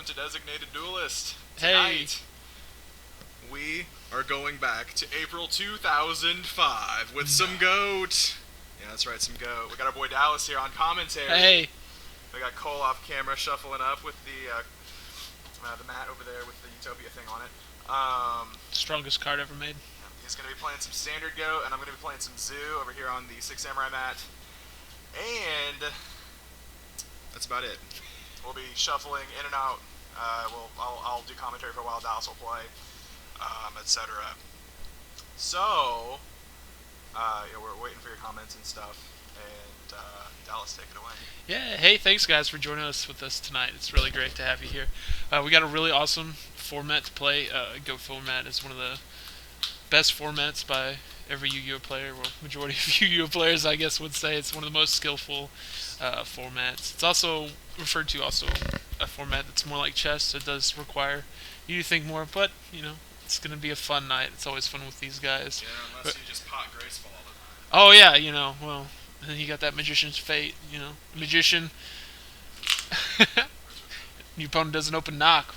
welcome to Designated Duelist. Hey. Tonight, we are going back to April 2005 with some GOAT. Yeah, that's right, some GOAT. We got our boy Dallas here on commentary. Hey. We got Cole off camera shuffling up with the mat over there with the Utopia thing on it. Strongest card ever made. He's going to be playing some Standard GOAT, and I'm going to be playing some Zoo over here on the Six Samurai mat. And that's about it. We'll be shuffling in and out. I'll do commentary for a while. Dallas will play, etc. So, we're waiting for your comments and stuff. And Dallas, take it away. Yeah, hey, thanks guys for joining us with us tonight. It's really great to have you here. We got a really awesome format to play. GOAT format is one of the best formats by every Yu-Gi-Oh player. Well, majority of Yu-Gi-Oh players, I guess, would say it's one of the most skillful formats. It's also referred to also a format that's more like chess. So it does require you to think more, but it's gonna be a fun night. It's always fun with these guys. Yeah, unless you just pot graceful all the time. Oh yeah, well, and then you got that magician's fate. Magician. Your opponent doesn't open knock.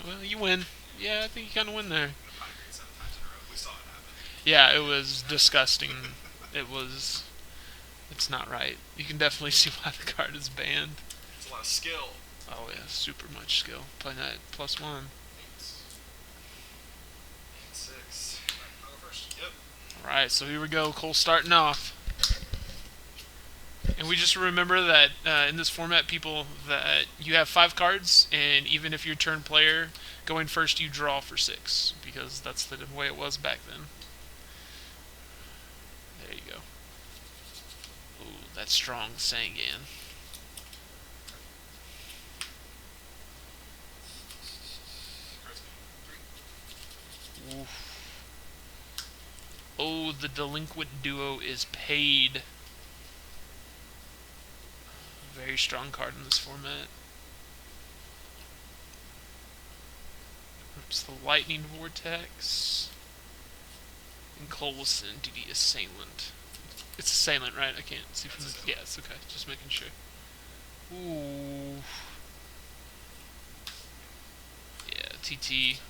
Well, you win. Yeah, I think you kind of win there. Pot grade 7 times in a row. We saw it happen. Yeah, it was disgusting. It's not right. You can definitely see why the card is banned. It's a lot of skill. Oh yeah, super much skill. Playing that +1. 8-6. I'll go first. Yep. Alright, so here we go. Cole starting off. And we just remember that in this format, people, that you have 5 cards, and even if you're turn player going first, you draw for 6, because that's the way it was back then. There you go. Ooh, that's strong Sangan. Oof. Oh, the delinquent duo is paid. Very strong card in this format. Oops, the lightning vortex. And Cole will send to the assailant. It's assailant, right? I can't see from the. Yeah, it's okay. Just making sure. Ooh. Yeah, TT.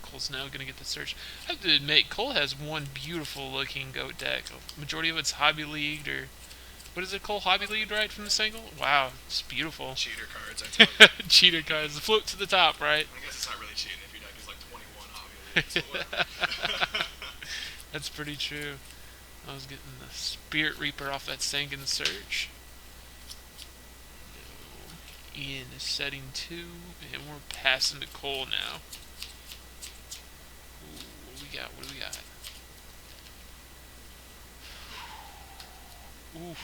Cole's now gonna get the search. I have to admit, Cole has one beautiful looking GOAT deck. Majority of it's hobby leagued, or what is it, Cole? Hobby leagued, right, from this angle? Wow, it's beautiful. Cheater cards, I tell you. Cheater cards. The float to the top, right? I guess it's not really cheating if your deck is like 21 hobby leagues, so whatever. That's pretty true. I was getting the Spirit Reaper off that Sangan Search. Ian is setting 2, and we're passing to Cole now. Ooh, what do we got? Oof.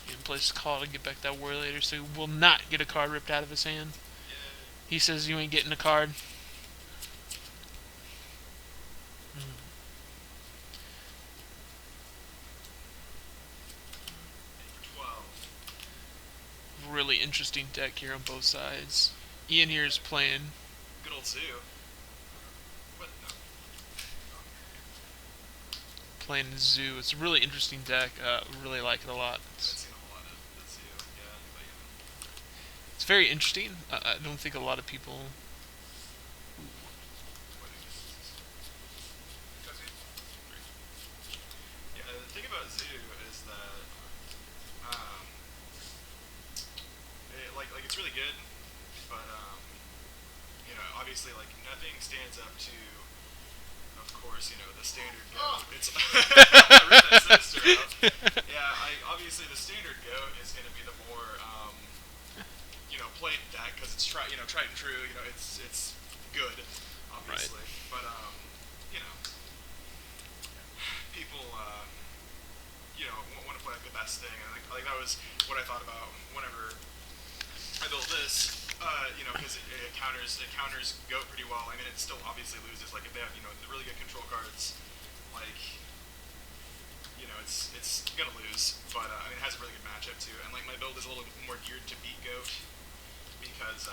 Ian plays call to get back that war later, so he will not get a card ripped out of his hand. He says you ain't getting a card. Really interesting deck here on both sides. Ian here is playing. Good old Zoo. What? No. Playing Zoo. It's a really interesting deck. Really like it a lot. I've seen a whole lot of the Zoo, yeah. But, It's very interesting. I don't think a lot of people. yeah, the thing about Zoo is that, it's really good, but, obviously, nothing stands up to, of course, the standard GOAT. It's rip that sinister out. Yeah, obviously the standard GOAT is going to be the more, played deck because it's tried and true. It's good, obviously, Right. but people want to play like the best thing, and like that was what I thought about whenever I built this. Because it counters GOAT pretty well. I mean, it still obviously loses. Like if they have the really good control cards, it's gonna lose. But it has a really good matchup too. And my build is a little bit more geared to beat GOAT because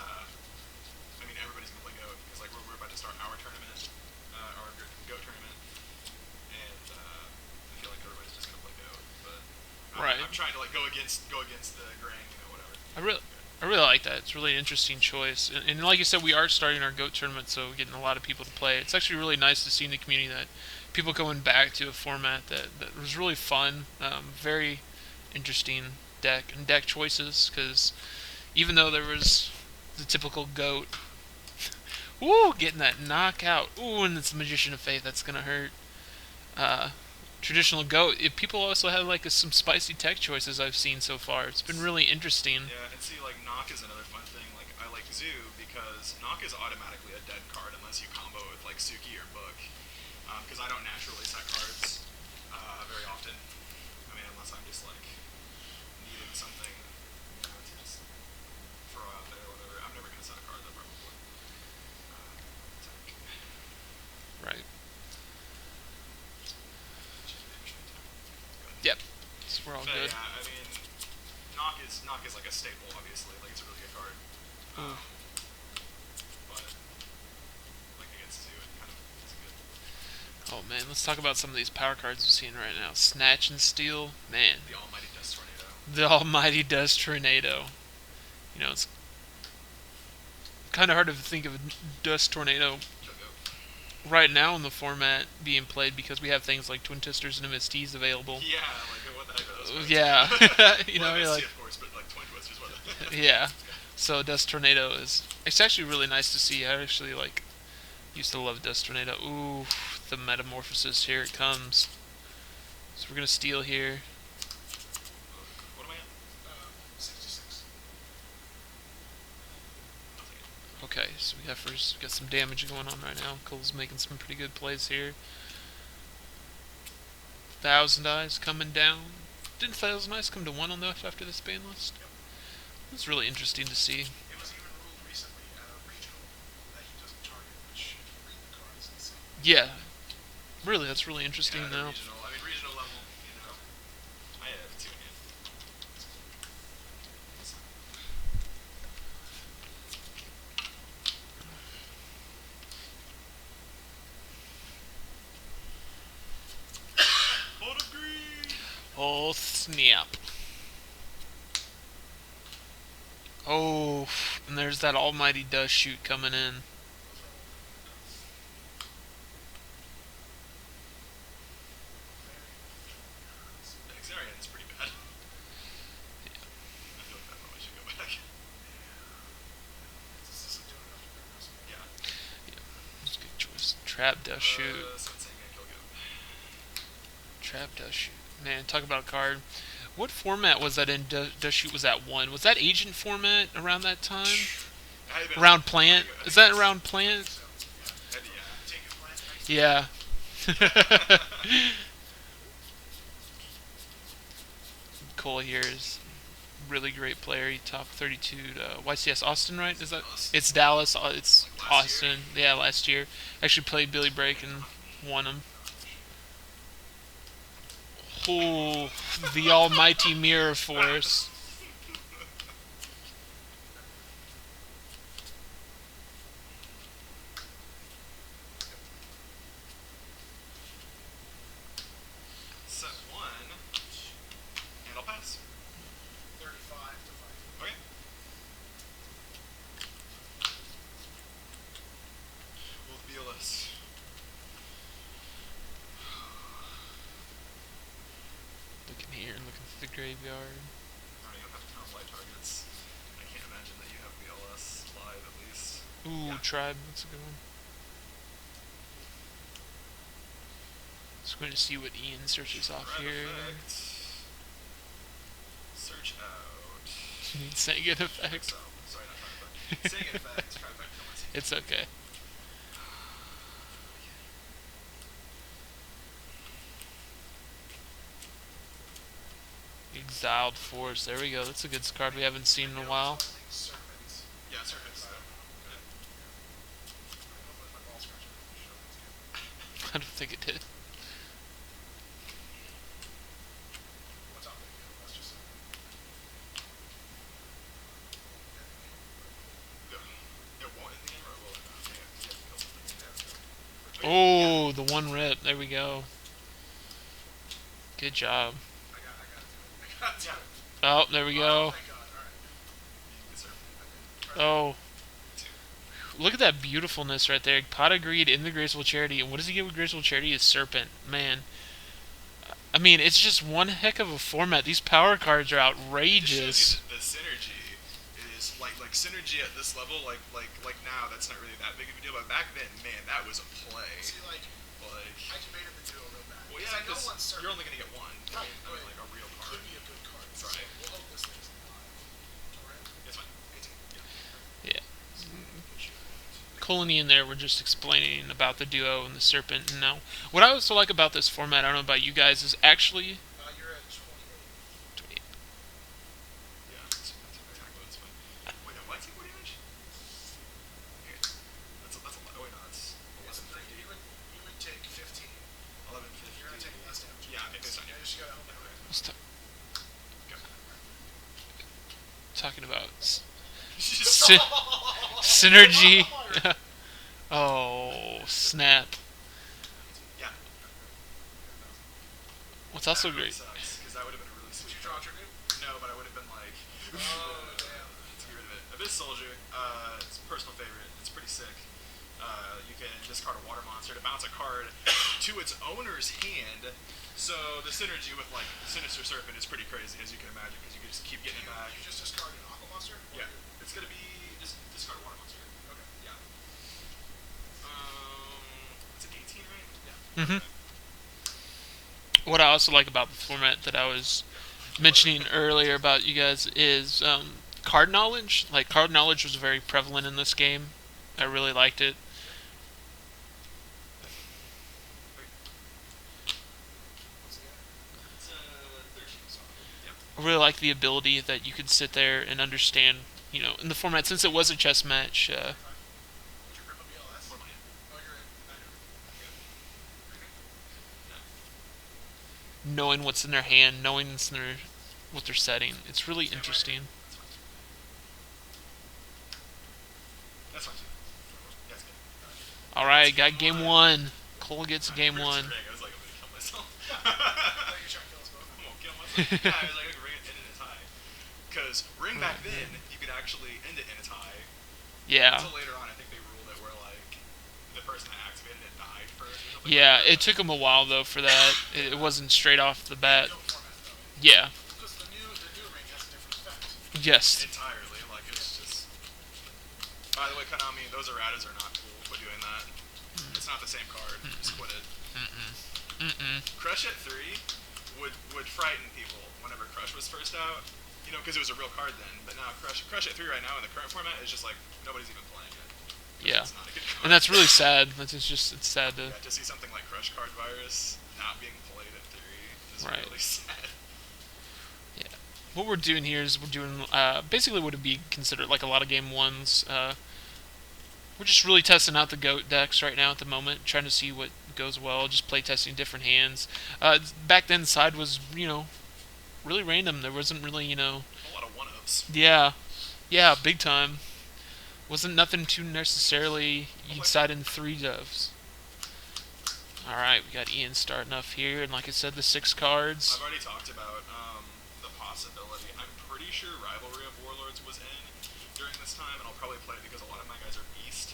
everybody's gonna play GOAT because we're about to start our tournament, our GOAT tournament, and I feel like everybody's just gonna play GOAT. But Right. I'm trying to go against the grain, whatever. I really, I really like that. It's a really interesting choice, and like you said, we are starting our goat tournament, so we're getting a lot of people to play. It's actually really nice to see in the community that people going back to a format that was really fun, very interesting deck and deck choices. Because even though there was the typical goat, ooh, getting that knockout, ooh, and it's Magician of Faith, that's gonna hurt. Uh, Traditional goat. If people also have like some spicy tech choices I've seen so far. It's been really interesting. Yeah, and see, like, knock is another fun thing. Like, I like Zoo because knock is automatically a dead card unless you combo it with, like, Suki or Book. Because I don't naturally set cards very often. I mean, unless I'm just, like, needing something, to just throw out there or whatever. I'm never going to set a card that probably attack. Right. Which is an interesting time. Good. Yep. So we're all But good. yeah, I mean, knock is like a staple, obviously. Like, it's a really good card. Ooh. But like against Zoo, it kind of is good. Oh man, let's talk about some of these power cards we're seeing right now. Snatch and Steal, man. The Almighty Dust Tornado. The Almighty Dust Tornado. You know, it's kind of hard to think of a Dust Tornado right now in the format being played because we have things like Twin Twisters and MSTs available. Yeah, like what the heck are those? Yeah, you know, well, you're MST, like, of course, but like Twin Twisters, what the yeah. So Dust Tornado is, it's actually really nice to see. I actually like used to love Dust Tornado. Ooh, the Metamorphosis, here it comes. So we're gonna steal here. What am I at? 66. I'll take it. Okay, so we got some damage going on right now. Cole's making some pretty good plays here. Thousand Eyes coming down. Didn't Thousand Eyes come to 1 on the after this ban list? Yep. It's really interesting to see. It was even ruled recently at a regional that he doesn't target, which if you read the cards, it's Yeah, really, that's really interesting Yeah, now. regional level, I have two in hand. Hold of green! Oh, snap. Oh, and there's that almighty dust shoot coming in. Exarian is pretty bad. I feel like that probably should go back. Yeah. That's a good choice. Trap dust shoot. Sensei and kill goat. Trap dust shoot. Man, talk about a card. What format was that in? Dust shoot was that 1? Was that agent format around that time? Around plant? Is that around plant? Yeah. Yeah. Cole here is really great player. He top 32 to YCS Austin, right? Is that? It's Dallas. It's Austin. Yeah, last year. Actually played Billy Break and won him. Oh, the almighty Mirror Force. Set 1, and I'll pass. 35 to 5. Okay. With Duelist. Looking here, looking through the graveyard. Alright, you don't have to count light targets. I can't imagine that you have BLS live at least. Ooh, Yeah. Tribe. That's a good one. Just going to see what Ian searches off Red here. effect. Search out. Saying effect. So, sorry, not trying effect. Saying effect. Try effect. Come on, see. It's okay. Exiled Force. There we go. That's a good card we haven't seen in a while. Serpents. Yeah, serpents. My ball scratcher showed it to you. I don't think it did. What's up? That's just It won't in the game, or will it not? Yeah, 'cause you have to kill something. Yeah, let's go. Oh, the one rip. There we go. Good job. I got to it. I got to it. Oh, there we go. Thank God. All right. Oh, look at that beautifulness right there. Pot of Greed in the Graceful Charity. And what does he get with Graceful Charity? Is Serpent. Man. I mean, it's just one heck of a format. These power cards are It just shows you outrageous. the synergy is like synergy at this level. Like now, that's not really that big of a deal. But back then, man, that was a play. See, like, Like, I debated the duo real bad. well, Because yeah, I know because one's certain. you're only gonna get one. Right, I mean, like a real it card. could be a good card. So Right. we'll hope this thing's alive. Alright? It's fine. 18. Yeah. Yeah. Put you Colony in there, we're just explaining about the duo and the serpent. And now, what I also like about this format, I don't know about you guys, is actually. You're at 28. Yeah, that's exactly what's fine. Wait, no, why take what damage? Here. That's a lot. Oh, wait, no, that's It's 11 90. You would take 15. 11 50. You're gonna take less damage. Yeah, it's fine. Yeah, you just gotta hope that Okay. right. Let's Go. talking about Just- synergy. Oh, snap. yeah. What's also That really great. sucks, because that would have been a really Did sweet you draw a card. tribute? No, but I would have been like, Oh, damn. to get rid of it. Abyss Soldier, it's a personal favorite. It's pretty sick. You can discard a water monster to bounce a card to its owner's hand. So the synergy with like Sinister Serpent is pretty crazy, as you can imagine, because you can just keep getting it back. You just discarded an Aqua Monster? Yeah, it's gonna be just discard a water monster. Okay. Yeah. It's an 18, right? Yeah. hmm Okay. What I also like about the format that I was mentioning earlier about you guys is card knowledge. Like, card knowledge was very prevalent in this game. I really liked it. What's the guy? It's 13, so yeah. I really like the ability that you could sit there and understand, in the format, since it was a chess match, Would you rip a BLS? What am I in? Oh, you're in. I know. knowing what's in their hand, knowing what they're setting. It's really interesting. That's fine too. Yeah, it's good. All right, got game one. Cole gets game I one. was like, I'm gonna kill myself. I thought you were trying to kill us both. I'm gonna kill myself. Yeah, I was like, I'm gonna ring it in a tie. Because ring back then, you could actually end it in a tie. Yeah. Until later on, I think they ruled it where like the person that activated it died first. Or something Yeah, like that. it took him a while though for that. It wasn't straight off the bat. No format, though. Yeah. Because the new ring has a different effect. Yes. Entirely. Like it's just. By the way, Konami, those erratas are not cool for doing that. It's not the same card. Just quit it. Crush at 3 would frighten people whenever Crush was first out. Because it was a real card then. But now Crush at 3 right now in the current format is just like nobody's even playing it. Yeah. It's not a good card. And that's really sad. It's sad to. Yeah, to see something like Crush Card Virus not being played at 3 is Right. really sad. Yeah. What we're doing here is we're doing basically what would be considered like a lot of game ones. We're just really testing out the GOAT decks right now at the moment, trying to see what goes well, just play testing different hands. Back then, side was, really random. There wasn't really, A lot of one-ups. yeah, big time. Wasn't nothing too necessarily you'd side in 3 doves. Alright, we got Ian starting off here, and like I said, the 6 cards. I've already talked about the possibility. I'm pretty sure Rivalry of Warlords was in during this time, and I'll probably play it because a lot of my guys are Beast.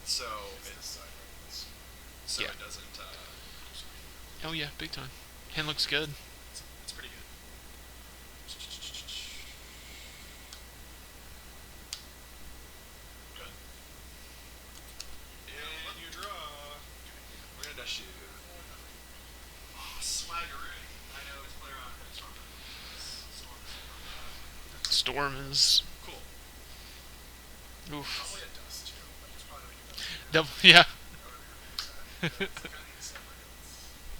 So This side ring is Yeah. it doesn't. Oh yeah, big time. Hand looks good. It's pretty good. Good. And you draw. We're gonna dash you. Oh, swaggery. I know it's player on Storm. Storm is. Cool. Oof. probably a dust, too. But it's probably like a dust. Yeah. It's kind of December.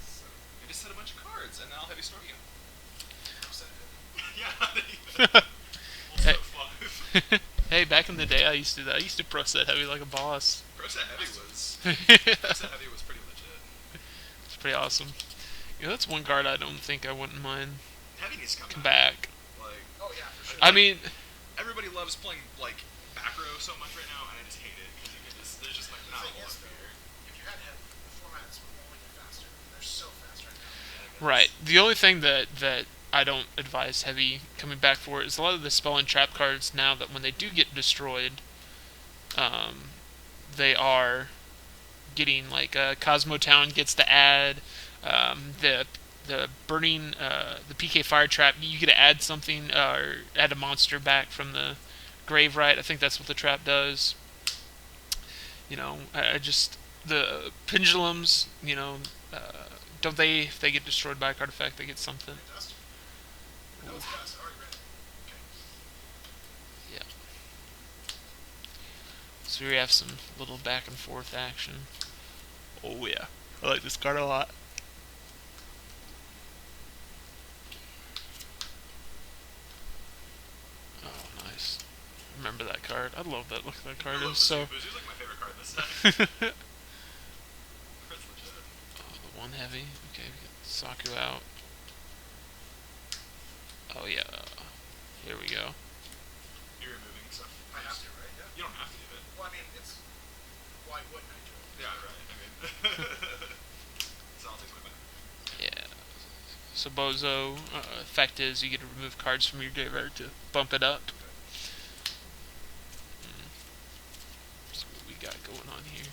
So, You just set a bunch of cards, and then I'll have you store you. I'm sending it. Yeah. Hey. Also 5. Hey, back in the day, I used to do that. I used to press that heavy like a boss. Pro Set Heavy was. It's Pro Set Heavy was pretty legit. pretty awesome. That's one card I don't think I wouldn't mind Heavy needs to come come back. back. Like Oh, yeah, for sure. I mean, everybody loves playing like back row so much right now, and I just hate it because you can just there's just like The not a thing lot is, of though, fear. if you had heavy, the formats would only get faster. They're so fast right now. Yeah, I guess. right. The only thing that I don't advise heavy coming back for it is a lot of the spell and trap cards now that when they do get destroyed, um, they are getting like Cosmo Town gets to add the burning the PK fire trap. You get to add something or add a monster back from the grave, right? I think that's what the trap does. I just the pendulums. Don't they? If they get destroyed by a card effect, they get something. Dust? No, it's dust. I already read it. Okay. Yeah. So we have some little back and forth action. Oh yeah, I like this card a lot. Oh, nice. Remember that card? I love that look of that card. I It love was the so. Zubu's. He's like my favorite card this set. Oh, Card's legit. the one heavy. Okay, we get Saku out. Oh yeah. Here we go. You're removing stuff. I have to, right? Yeah. You don't have to do it. Well, I mean, it's. Why wouldn't I do it? Yeah, right. I mean, so I'll take my back. Yeah. So Bozo effect is you get to remove cards from your graveyard to bump it up. So what we got going on here?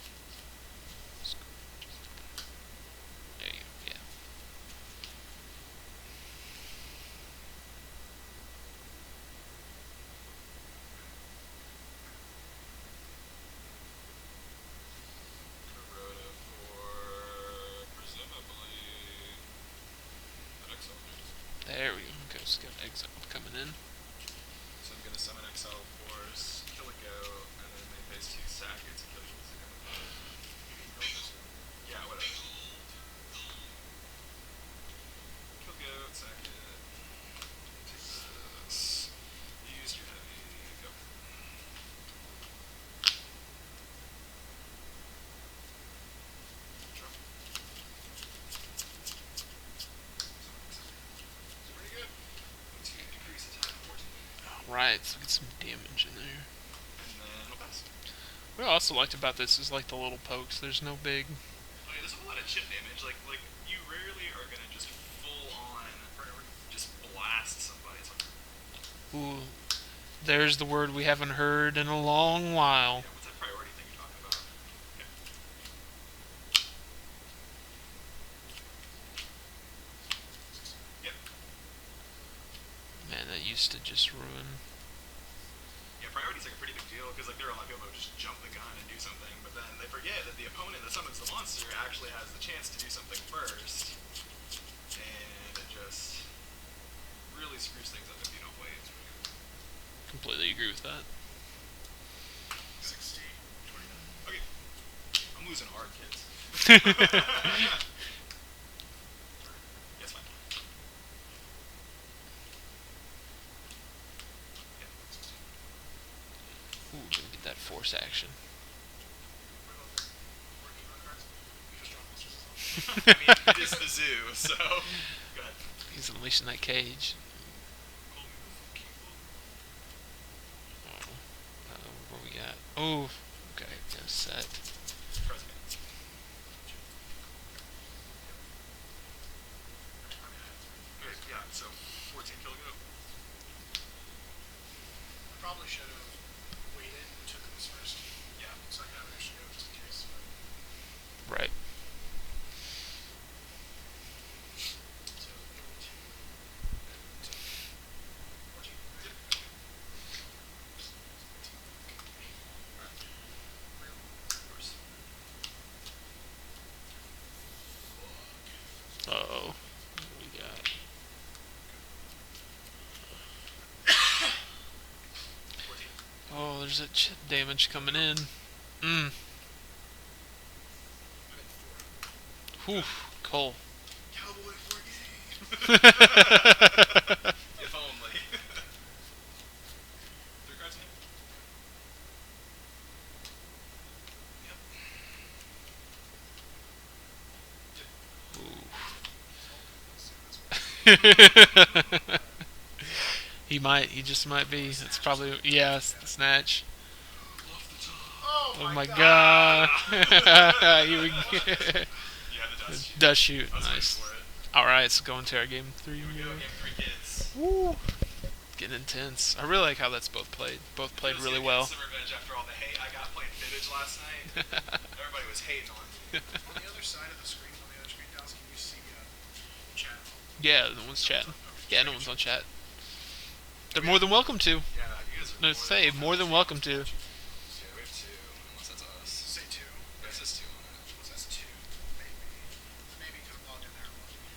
There you go. Yeah. Kuroda for presumably an exile. There we go. Okay, so got exile coming in. So I'm gonna summon Exile Force, kill a go, and then they face 2 sack. It's a kill you. Yeah, whatever. Kill go, sack it. Take this. Use your heavy. Go. Drop. It's pretty good. To increase attack 14. Right, so get some damage in there. And then we'll pass. What I also liked about this is like the little pokes. There's no big. Okay, there's a lot of chip damage. Like you rarely are gonna just full on just blast somebody. It's like, Ooh, there's the word we haven't heard in a long while. yeah, what's that priority thing you're talking about? Okay. Yep. Man, that used to just ruin. Yeah, priority's like a pretty big deal because like there are a lot of people who just jump the gun and do something, but then they forget that the opponent that summons the monster actually has the chance to do something first, and it just really screws things up if you don't wait. Completely agree with that. 60, 29. Okay, I'm losing hard, kids. Yes, fine. Ooh, gonna get that force action. What about the working on cards? You just draw monsters as well. I mean, it is the zoo, so go ahead. He's unleashing that cage. What we got? Oh, okay, got a set. President. Okay, yeah, so 14 kill go. I probably should have waited and took this first, Yeah. so I could have an extra go just in case. But, Right. so 18 and 14. Yep. Alright. Real. Of course. Uh-oh. What we got? 14. Oh, there's a chip damage coming in. I'm at 4. Whew. Cole. Cowboy for a game. If only. 3 cards in here? Yep. He just might be. That's probably, yes, the snatch. Off the top. Oh my god. Here we go. You have the dust. Dust shoot, I was waiting nice. for it. All right, so going to our game 3. Here we go, game 3, kids. Woo. Getting intense. I really like how that's both played. Both played Feels really like well. Some revenge after all the hate I got playing Fibbage last night. Everybody was hating on me. On the other side of the screen, on the other screen, Dallas, can you see chat? Yeah, no one's chatting. Okay. Yeah, no one's on chat. They're more than welcome to. Yeah, you guys are No, say more than welcome to. Yeah, we have 2, unless that's us. Say 2. It says 2 on it. What's that's 2? Maybe. Maybe because I'm logged in there.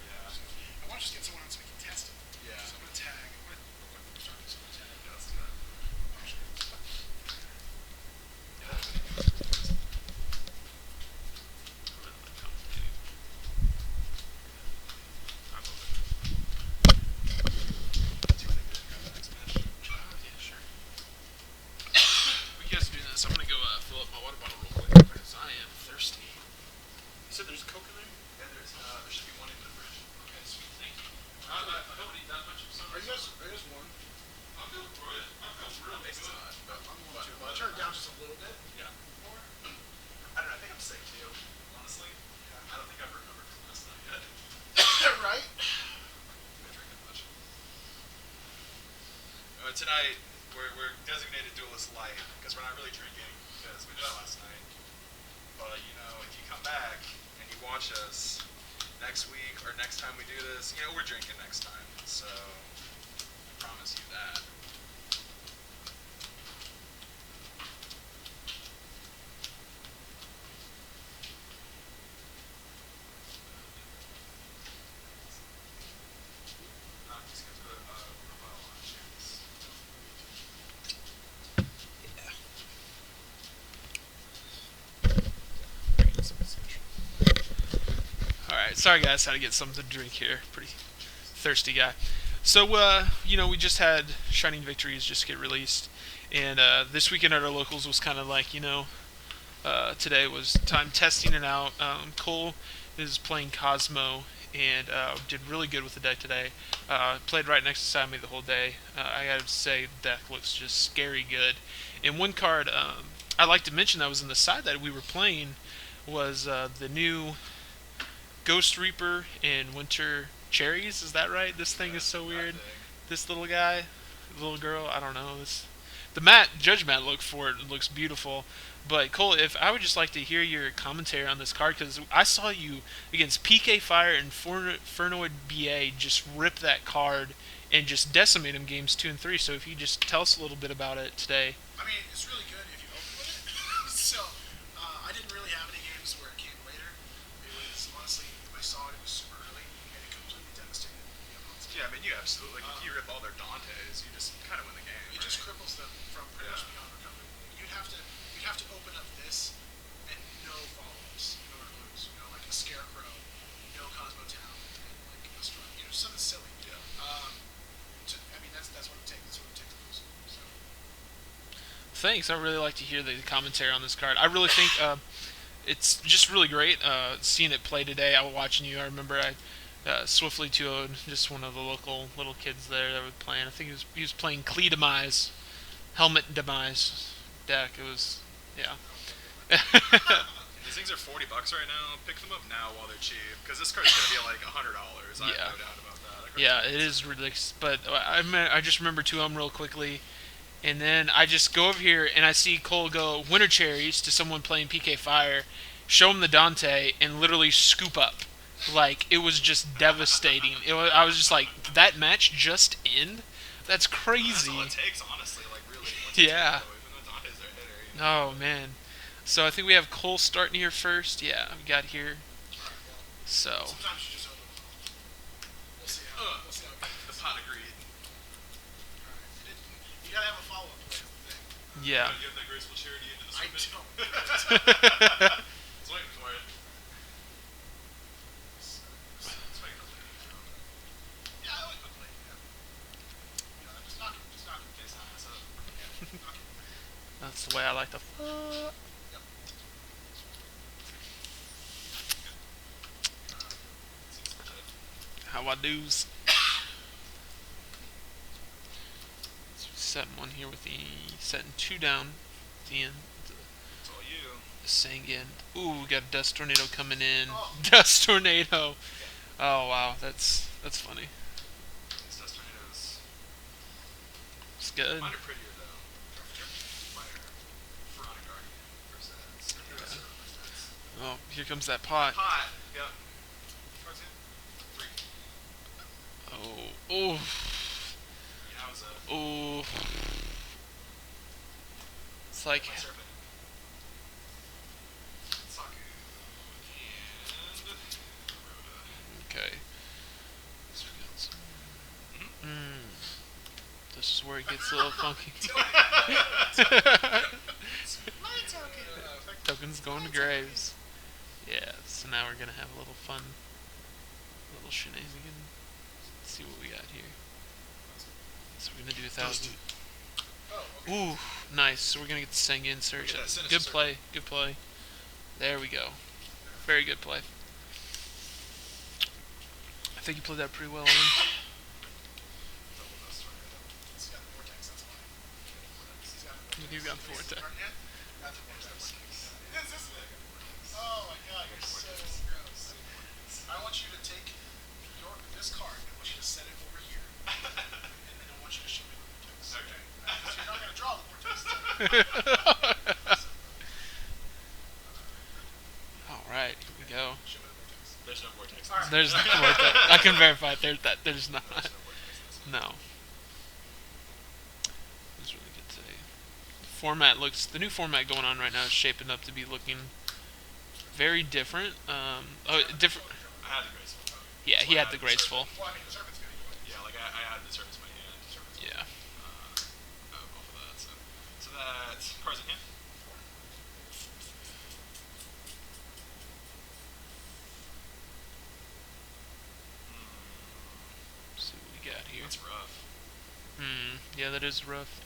Yeah. So, I want to just get someone on so we can test it. Yeah. So I'm going to tag. I'm going to start this on tag. Yeah, let's do that. Oh, sure. Yeah, sure. We guys do this. I'm gonna go fill up my water bottle real quick because I am thirsty. You said there's Coke in there? Yeah, there should be one in the fridge. Okay, sweet. Thank you. I don't need that much of some. Are you guys warm? I'm feeling good. I'm feeling really It's good. not, but I'm warm too. But I turn it down just a little bit. Yeah. I don't know. I think I'm sick too. Honestly, I don't think I've recovered from last night yet. Right? I've been drinking much. Tonight we're designated Duelist light because we're not really drinking because we did that last night. But you know, if you come back and you watch us next week or next time we do this, you know we're drinking next time. So I promise you that. Just go to the profile on chance. Alright, sorry guys, had to get something to drink here. Pretty thirsty guy. So, we just had Shining Victories just get released. And this weekend at our locals was kind of like, today was time testing it out. Cole is playing Cosmo and did really good with the deck today. Played right next to Sammy the whole day. I gotta say, the deck looks just scary good. And one card I'd like to mention that was in the side that we were playing was the new Ghost Reaper and Winter Cherries. Is that right? This thing is so weird. This little guy, little girl, I don't know. The Judge Matt look for it looks beautiful. But Cole, if I would just like to hear your commentary on this card, because I saw you against PK Fire and Fernoid BA just rip that card and just decimate him games 2 and 3. So if you just tell us a little bit about it today. I mean, it's really good if you open with it. So, I didn't really have any games where it came later. It was, honestly, I saw it was super early, and it completely devastated the opponents. Yeah, I mean, you absolutely. Like, if you rip all their Dantes, you just kind of win the game. It just cripples them from pretty much beyond recovery. You'd have to open up this and no follow-ups in order to lose. Like a Scarecrow, no Cosmo Town, and like a Strut. Something silly. Yeah. I mean, that's what it takes. That's what it takes to lose. So. Thanks. I really like to hear the commentary on this card. I really think it's just really great seeing it play today. I was watching you. I remember I swiftly 2-0'd just one of the local little kids there that were playing. I think he was playing Klee Demise, Helmet Demise deck. It was, yeah. These things are $40 right now. Pick them up now while they're cheap, because this card's gonna be like $100. I have no doubt about that. Yeah, it is ridiculous. But I just remember 2-0 real quickly. And then I just go over here and I see Cole go Winter Cherries to someone playing PK Fire, show him the Dante, and literally scoop up. Like, it was just devastating. I was just like, did that match just end? That's crazy. That's all it takes, honestly. Like, really. Yeah. Even though Dante's their hitter. Oh, man. So I think we have Cole starting here first. Yeah, we got here. So. Sometimes you just open them all. We'll see how it goes. The pot agreed. You gotta have a follow-up. That's the thing. Yeah. You have that graceful charity into the I swimming? don't. I was waiting for it. Let's make it a lady. Yeah, I like the play. Yeah. Just knock it. Just knock it. Case not mess up. Yeah, knock it. That's the way I like to. Yep. How I do's. Setting one here with setting 2 down at the end. It's all you. Saying again. Ooh, we got a Dust Tornado coming in. Oh. Dust Tornado. Oh wow, that's funny. These dust tornadoes. It's good. Mine are prettier though. Mine are Pharaonic Guardian versus versus Oh, here comes that pot. Pot. Yep. Cards in. 3. Oh, oh, Yowza. oh. It's like My serpent. Saku. And Rhoda. okay. So we got some. This is where it gets a little funky. My token. Tokens going to graves. Yeah. So now we're gonna have a little fun, little shenanigan. Let's see what we got here. So we're gonna do 1,000. Oh, okay. Ooh, nice. So we're gonna get the Sengen search. Look at that sinister Good circle. play. Good play. There we go. Very good play. I think you played that pretty well, Ian. Double dust tornado. He's got the vortex, that's why. He's got the vortex. You got the vortex. Got the vortex. This is it. Oh my god, you're so gross. I want you to take this card, I want you to set it over here. And then I want you to show me the vortex. Okay. So you're not going to draw the vortex. All right, here we go. Show me the vortex. There's no vortex. Alright. There's no vortex. I can verify. There's not. There's no vortex in this one. No. It's really good today. The new format going on right now is shaping up to be looking very different. Different. I had the graceful. Yeah, he had the graceful. Well, I mean, the serpent's going to go away. Yeah, like I had the serpent's in my hand. Yeah. Off of that. So that's cards in hand. Let's see what we got here. That's rough. Yeah, that is rough.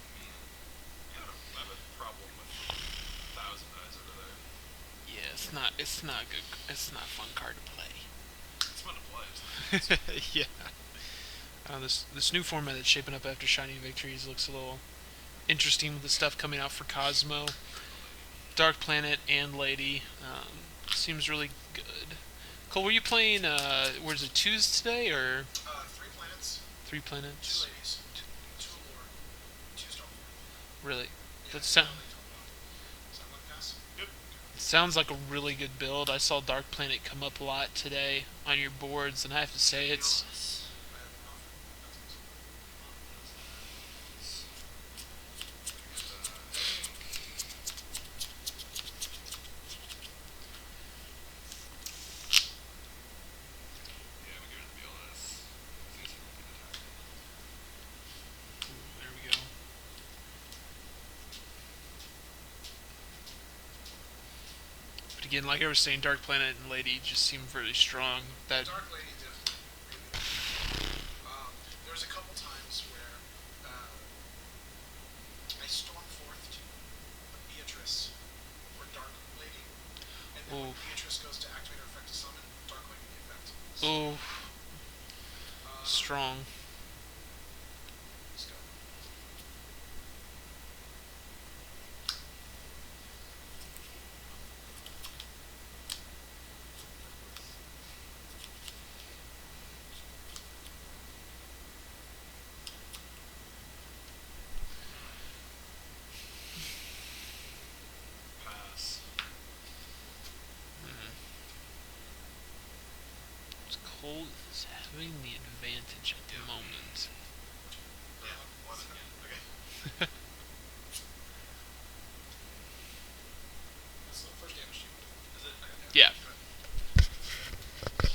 I have a problem with 1,000 eyes over there. Yeah, it's not good. It's not a fun card to play. It's fun to play. Yeah. This new format that's shaping up after Shining Victories looks a little interesting with the stuff coming out for Cosmo, Dark Planet, and Lady. Seems really good. Cole, were you playing? Was it 2s today or 3 planets, 3 2 planets? ladies, 2 lore, 2 Stormforth. Really? Yeah, That that's how sound. they talk about it. Does that one pass? Good. Sounds like a really good build. I saw Dark Planet come up a lot today on your boards, and I have to say it's. I have an offer. Yeah, we give it the Duelist. There we go. But again, like I was saying, Dark Planet and Lady just seem really strong. That Dark Lady definitely really there was a couple times where I Stormforthed a Beatrice for Dark Lady, and then when Oof. Beatrice goes to activate her effect to summon, Dark Lady the effect. oh, Uh, strong. Let's go. Pass. Cold is having the advantage at the moment. Yeah. 11 again. Okay. That's the first damage to you. Is it? Okay. Yeah. Okay.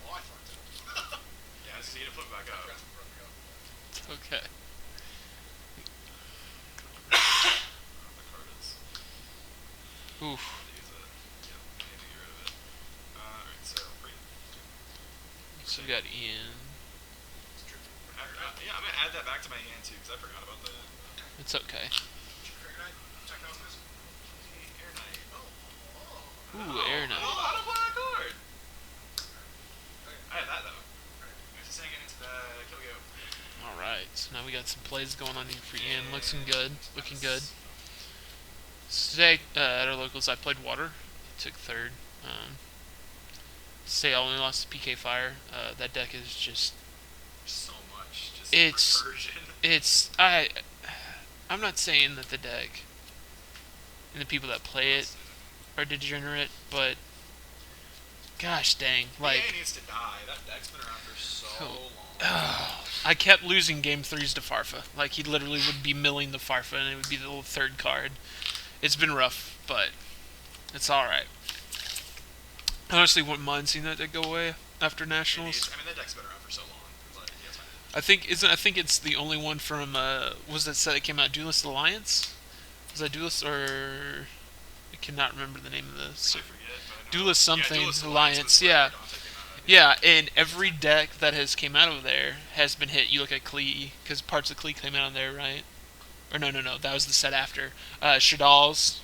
Oh, I fucked up. Yeah, I just need to flip it back up. Forgot to run the go. It's okay. The card is. Oof. Use it. Yep. I need to get rid of it. Alright, so free. So we got Ian. Yeah, I'm gonna add that back to my hand too, because I forgot about that. It's okay. Kryptonite, Technosis. Hey, Air Knight. Ooh, Air Knight. Oh, how to play that card? Okay. I had that though. I was just saying it into the kill go. Alright, so now we got some plays going on here for Ian. Looking good. Looking good. So today, at our locals, I played Water. took third. Say I only lost to PK Fire. That deck is just So much. Just it's recursion. it's I'm not saying that the deck and the people that play it are degenerate, but gosh dang, like EA needs to die. That deck's been around for so long. I kept losing game threes to Farfa. Like he literally would be milling the Farfa, and it would be the little third card. It's been rough, but it's all right. I honestly wouldn't mind seeing that deck go away after nationals. I mean, that deck's been around for so long. But yeah, it's fine. I think it's the only one from was that set that came out, Duelist Alliance? Was that Duelist or I cannot remember the name of the I forget, but I know. Duelist something Duelist Alliance. was Yeah. where Dante came out, I think. Yeah, and every deck that has came out of there has been hit. You look at Klee, because parts of Klee came out of there, right? Or no, that was the set after. Shadal's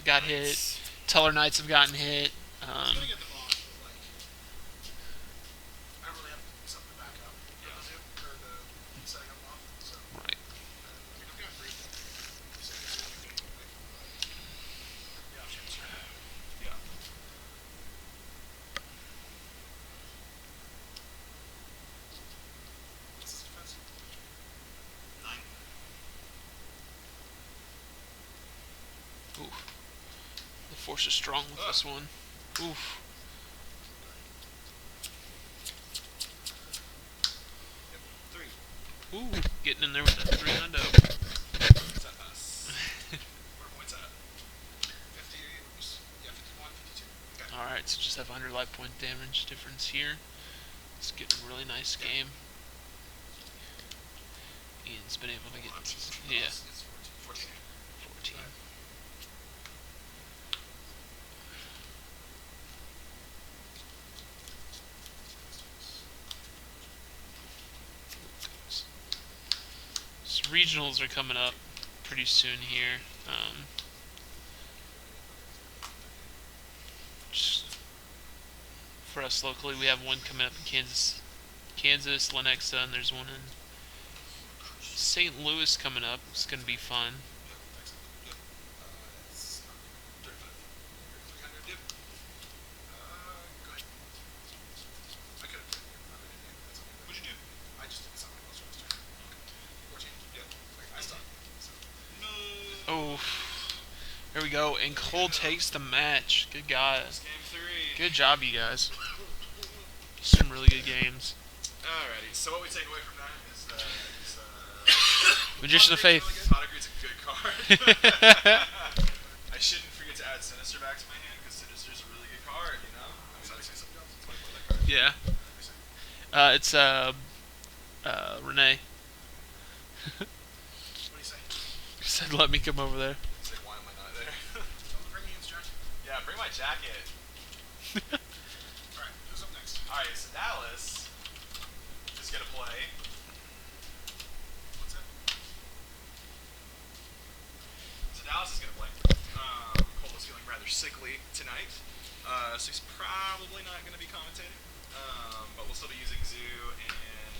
got hit. Teller Knights have gotten hit. I was gonna get the boss, but like, I don't really have something to back up. Yeah. Or the setting up off. So Right. I mean, I've got three there. So it's really good anyway. But yeah, chance. Yeah. What's his defense? 9. Ooh. The force is strong with this one. Oof. Yep. 3. Ooh. Getting in there with that 3-hundo. What's that pass? Where are points at? 50. Yeah, 51, 52. Okay. Alright, so just have 100 life point damage difference here. It's getting a really nice game. Ian's been able to get. Yeah. It's 14. 14. So regionals are coming up pretty soon here. Just for us locally, we have one coming up in Kansas, Lenexa, and there's one in St. Louis coming up. It's gonna be fun. Yep. It's 35. 300. Yep. Go ahead. I could have put it here. I didn't do it. That's okay. What'd you do? I just did something else last turn. 14. Yep. I stopped. So. No. Oh, there we go. And Cole takes the match. Good God. It's game 3. Good job, you guys. Some really good games. Alrighty. So what we take away from that is Magician of Faith. Pot Agreed's a good card. I shouldn't forget to add Sinister back to my hand because Sinister's a really good card, you know? I mean, that's something else. It's like that card. Yeah. It's Renee. What do you say? He said, "Let me come over there." It's like, why am I not there? Tell him to bring Ian's jacket. Yeah, bring my jacket. Alright, who's up next? Alright, so Dallas is going to play. What's that? So Dallas is going to play. Cole is feeling rather sickly tonight, so he's probably not going to be commentating. But we'll still be using Zoo and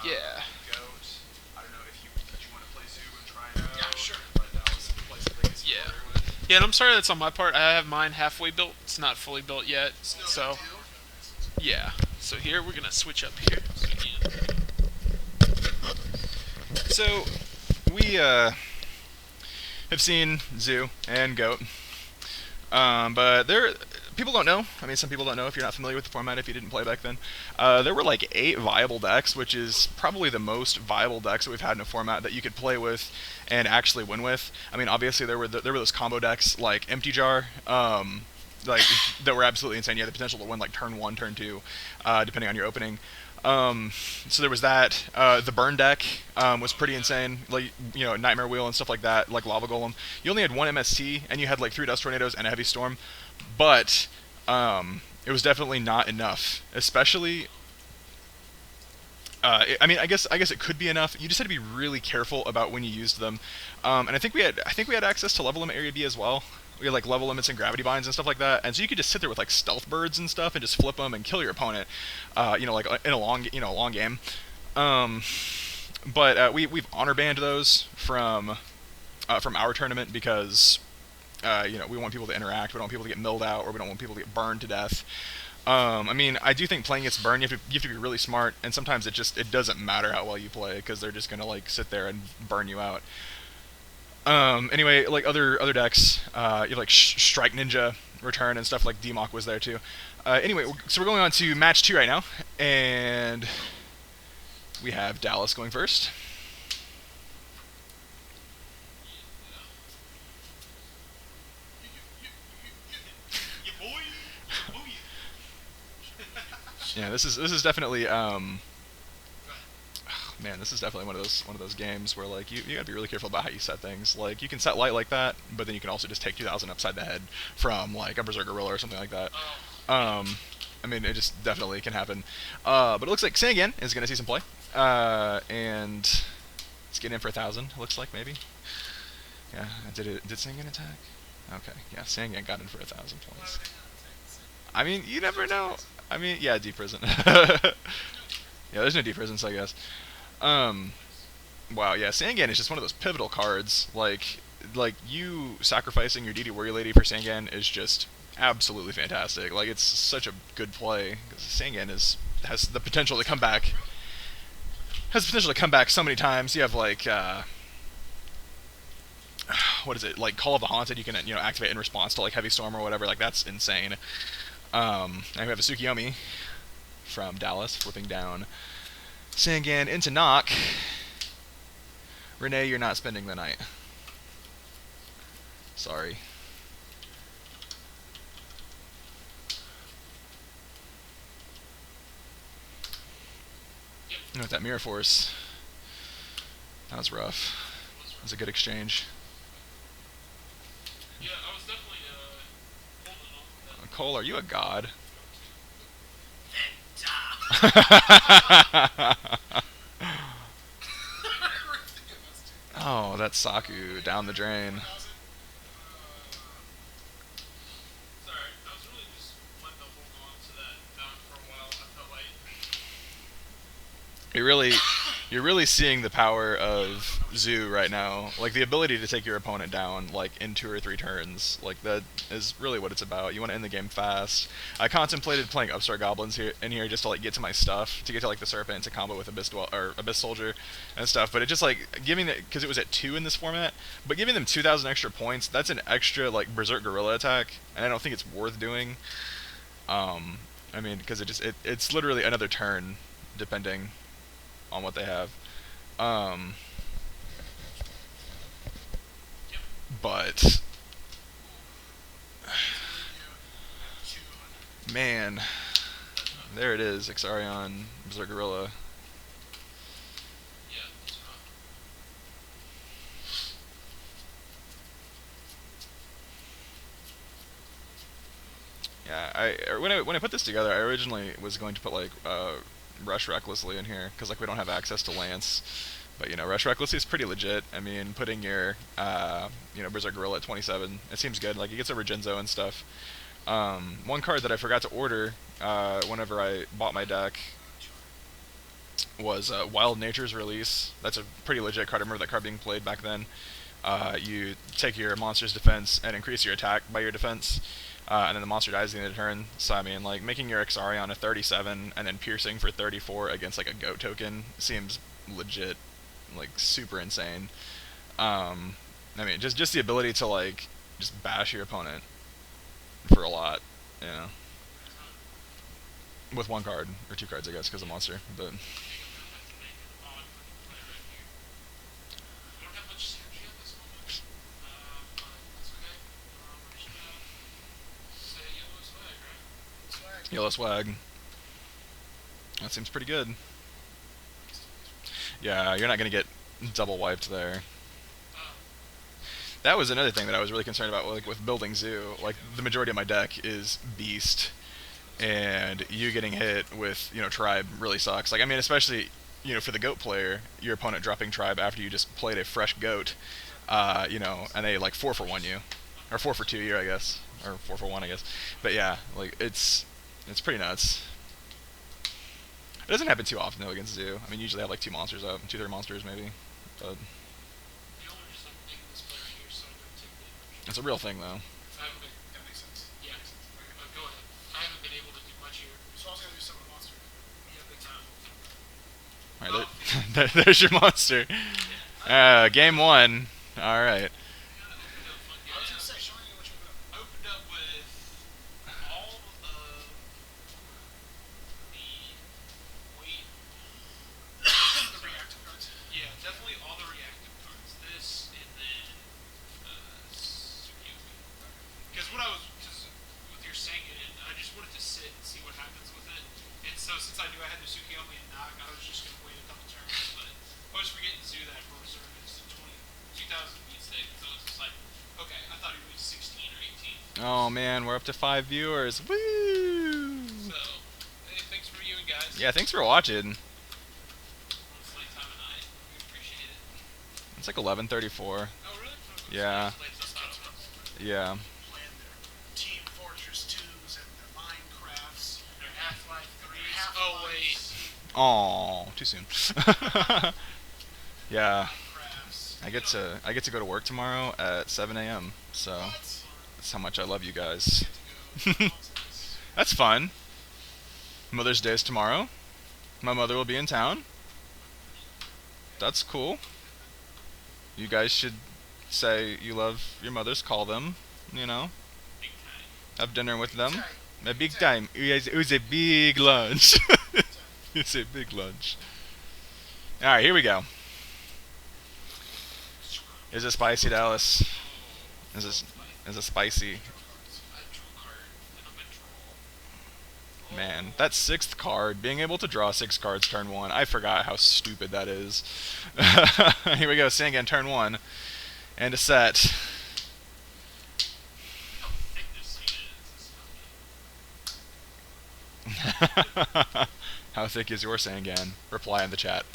Yeah. Goat. I don't know if you want to play Zoo and try it out. Yeah, sure. Let Dallas play something he's Yeah. familiar with. Yeah, and I'm sorry that's on my part. I have mine halfway built. It's not fully built yet. No So, big deal. yeah. So here, we're going to switch up here. So, we have seen Zoo and Goat, but people don't know. I mean, some people don't know if you're not familiar with the format, if you didn't play back then. There were like 8 viable decks, which is probably the most viable decks that we've had in a format that you could play with and actually win with. I mean, obviously there were those combo decks like Empty Jar, like that were absolutely insane. You had the potential to win like turn 1, turn 2, depending on your opening. So there was that. The burn deck was pretty insane, like, you know, Nightmare Wheel and stuff like that, like Lava Golem. You only had 1 MST, and you had like 3 Dust Tornadoes and a Heavy Storm, but it was definitely not enough. Especially, I mean, I guess it could be enough. You just had to be really careful about when you used them. And I think we had access to level limit area B as well. We had like level limits and gravity binds and stuff like that, and so you could just sit there with like stealth birds and stuff and just flip them and kill your opponent, you know, like in a long game. But we've honor banned those from our tournament because we want people to interact. We don't want people to get milled out, or we don't want people to get burned to death. I mean, I do think playing against burn, you have to be really smart, and sometimes it doesn't matter how well you play because they're just gonna like sit there and burn you out. Anyway, like other decks, you have like Strike Ninja return and stuff like Demok was there too. Anyway, so we're going on to match 2 right now, and we have Dallas going first. Yeah, this is definitely man, this is definitely one of those games where like you gotta be really careful about how you set things. Like you can set light like that, but then you can also just take 2,000 upside the head from like a Berserker Gorilla or something like that. I mean, it just definitely can happen. But it looks like Sangan is gonna see some play, and it's getting in for 1,000. It looks like maybe. Yeah, did Sangan attack? Okay, yeah, Sangan got in for 1,000 points. I mean, you never know. I mean, yeah, deep prison. Yeah, there's no deep prisons, I guess. Wow, yeah, Sangan is just one of those pivotal cards. Like you sacrificing your DD Warrior Lady for Sangan is just absolutely fantastic. Like, it's such a good play because Sangan has the potential to come back. Has the potential to come back so many times. You have like what is it? Like Call of the Haunted. You can activate in response to like Heavy Storm or whatever. Like, that's insane. And we have a Tsukiyomi from Dallas flipping down Sangan into Knock. Renee, you're not spending the night. Sorry. And with that Mirror Force, that was rough. It was a good exchange. Yeah, I was definitely holding on to that. Cole, are you a god? Oh, that's Saku down the drain. Sorry, I was really just wanting to hold on to that mount for a while. I felt like You're really seeing the power of Zoo right now. Like, the ability to take your opponent down, like, in 2 or 3 turns. Like, that is really what it's about. You want to end the game fast. I contemplated playing Upstart Goblins in here just to, like, get to my stuff. To get to, like, the Serpent to combo with Abyss Soldier and stuff. But it just, like, because it was at 2 in this format, but giving them 2,000 extra points, that's an extra, like, Berserk Gorilla attack. And I don't think it's worth doing. I mean, because it's literally another turn, depending on what they have. But man, there it is, Ixarion, Berserk Gorilla. yeah, it's rough. Yeah, when I put this together, I originally was going to put like Rush Recklessly in here because like we don't have access to Lance, but Rush Recklessly is pretty legit. I mean, putting your Berserk Gorilla at 27, it seems good. Like, he gets over Genzo and stuff. One card that I forgot to order whenever I bought my deck was Wild Nature's Release. That's a pretty legit card. I remember that card being played back then. You take your monster's defense and increase your attack by your defense. And then the monster dies at the end of the turn. So, I mean, like, making your Ixarion a 37 and then piercing for 34 against, like, a goat token seems legit, like, super insane. I mean, just the ability to, like, just bash your opponent for a lot, with 1 card, or 2 cards, I guess, because of monster, but... Yellow Swag. That seems pretty good. Yeah, you're not going to get double wiped there. That was another thing that I was really concerned about, like, with building Zoo. Like, the majority of my deck is Beast, and you getting hit with, Tribe really sucks. Like, I mean, especially, for the Goat player, your opponent dropping Tribe after you just played a fresh Goat, and they, like, 4-for-1 you. Or 4-for-2 you, I guess. Or 4-for-1, I guess. But yeah, like, it's pretty nuts. It doesn't happen too often, though, against Zoo. I mean, usually I have, like, 2 monsters up. 2 3 monsters, maybe. But... It's a real thing, though. I haven't been, That makes sense. yeah, go ahead. I haven't been able to do much here. So I was gonna do summon a monster. Yeah, big time. All right, there's your monster. Game 1. All right. I was gonna say, show me what you opened up. I opened up with all of the wait. The reactive cards. Yeah, definitely all the reactive cards. This and then Tsukiyomi. Because with your Sengen, I just wanted to sit and see what happens with it. And so since I knew I had the Tsukiyomi and knock, I was just gonna wait a couple turns. But I was forgetting Zoo that for reserve is 20,000 beat state. So it's just like, okay, I thought he was 16 or 18. Oh man, we're up to 5 viewers. Woo! So, hey, thanks for viewing, guys. Yeah, thanks for watching. It's late time of night. We appreciate it. It's like 11:34. Oh, really? Yeah. It's late to start. Yeah. Playing their Team Fortress 2s and their Minecrafts. They're Half-Life 3s. Half-Life. Oh, wait. Oh, too soon. Yeah. Minecrafts. I get to go to work tomorrow at 7 a.m. So What? that's how much I love you guys. Get to go to That's fun. Mother's Day is tomorrow. My mother will be in town. That's cool. You guys should say you love your mothers. Call them. You know, Big time. have dinner with them. Time. A big time. It was a big lunch. It's a big lunch. All right, here we go. Is it spicy, Dallas? Is it spicy? I drew a card, and I'm gonna draw. Man, that 6th card, being able to draw 6 cards turn 1, I forgot how stupid that is. Here we go, Sengen turn 1. And a set. How thick this thing is. How thick is your Sengen? Reply in the chat.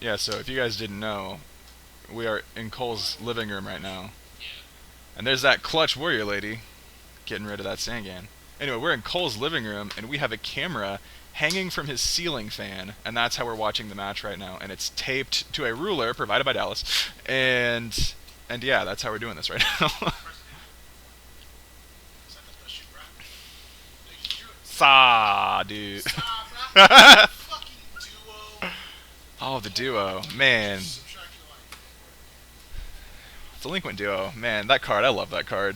Yeah, so if you guys didn't know, we are in Cole's living room right now. Yeah. And there's that clutch warrior lady getting rid of that Sengen. Anyway, we're in Cole's living room, and we have a camera hanging from his ceiling fan, and that's how we're watching the match right now. And it's taped to a ruler provided by Dallas, and yeah, that's how we're doing this right now. Is that the best you brought? Like, you drew it. Sa, dude. Stop, fucking duo. Oh, the duo, man. Subtract your life. Delinquent duo, man. That card, I love that card.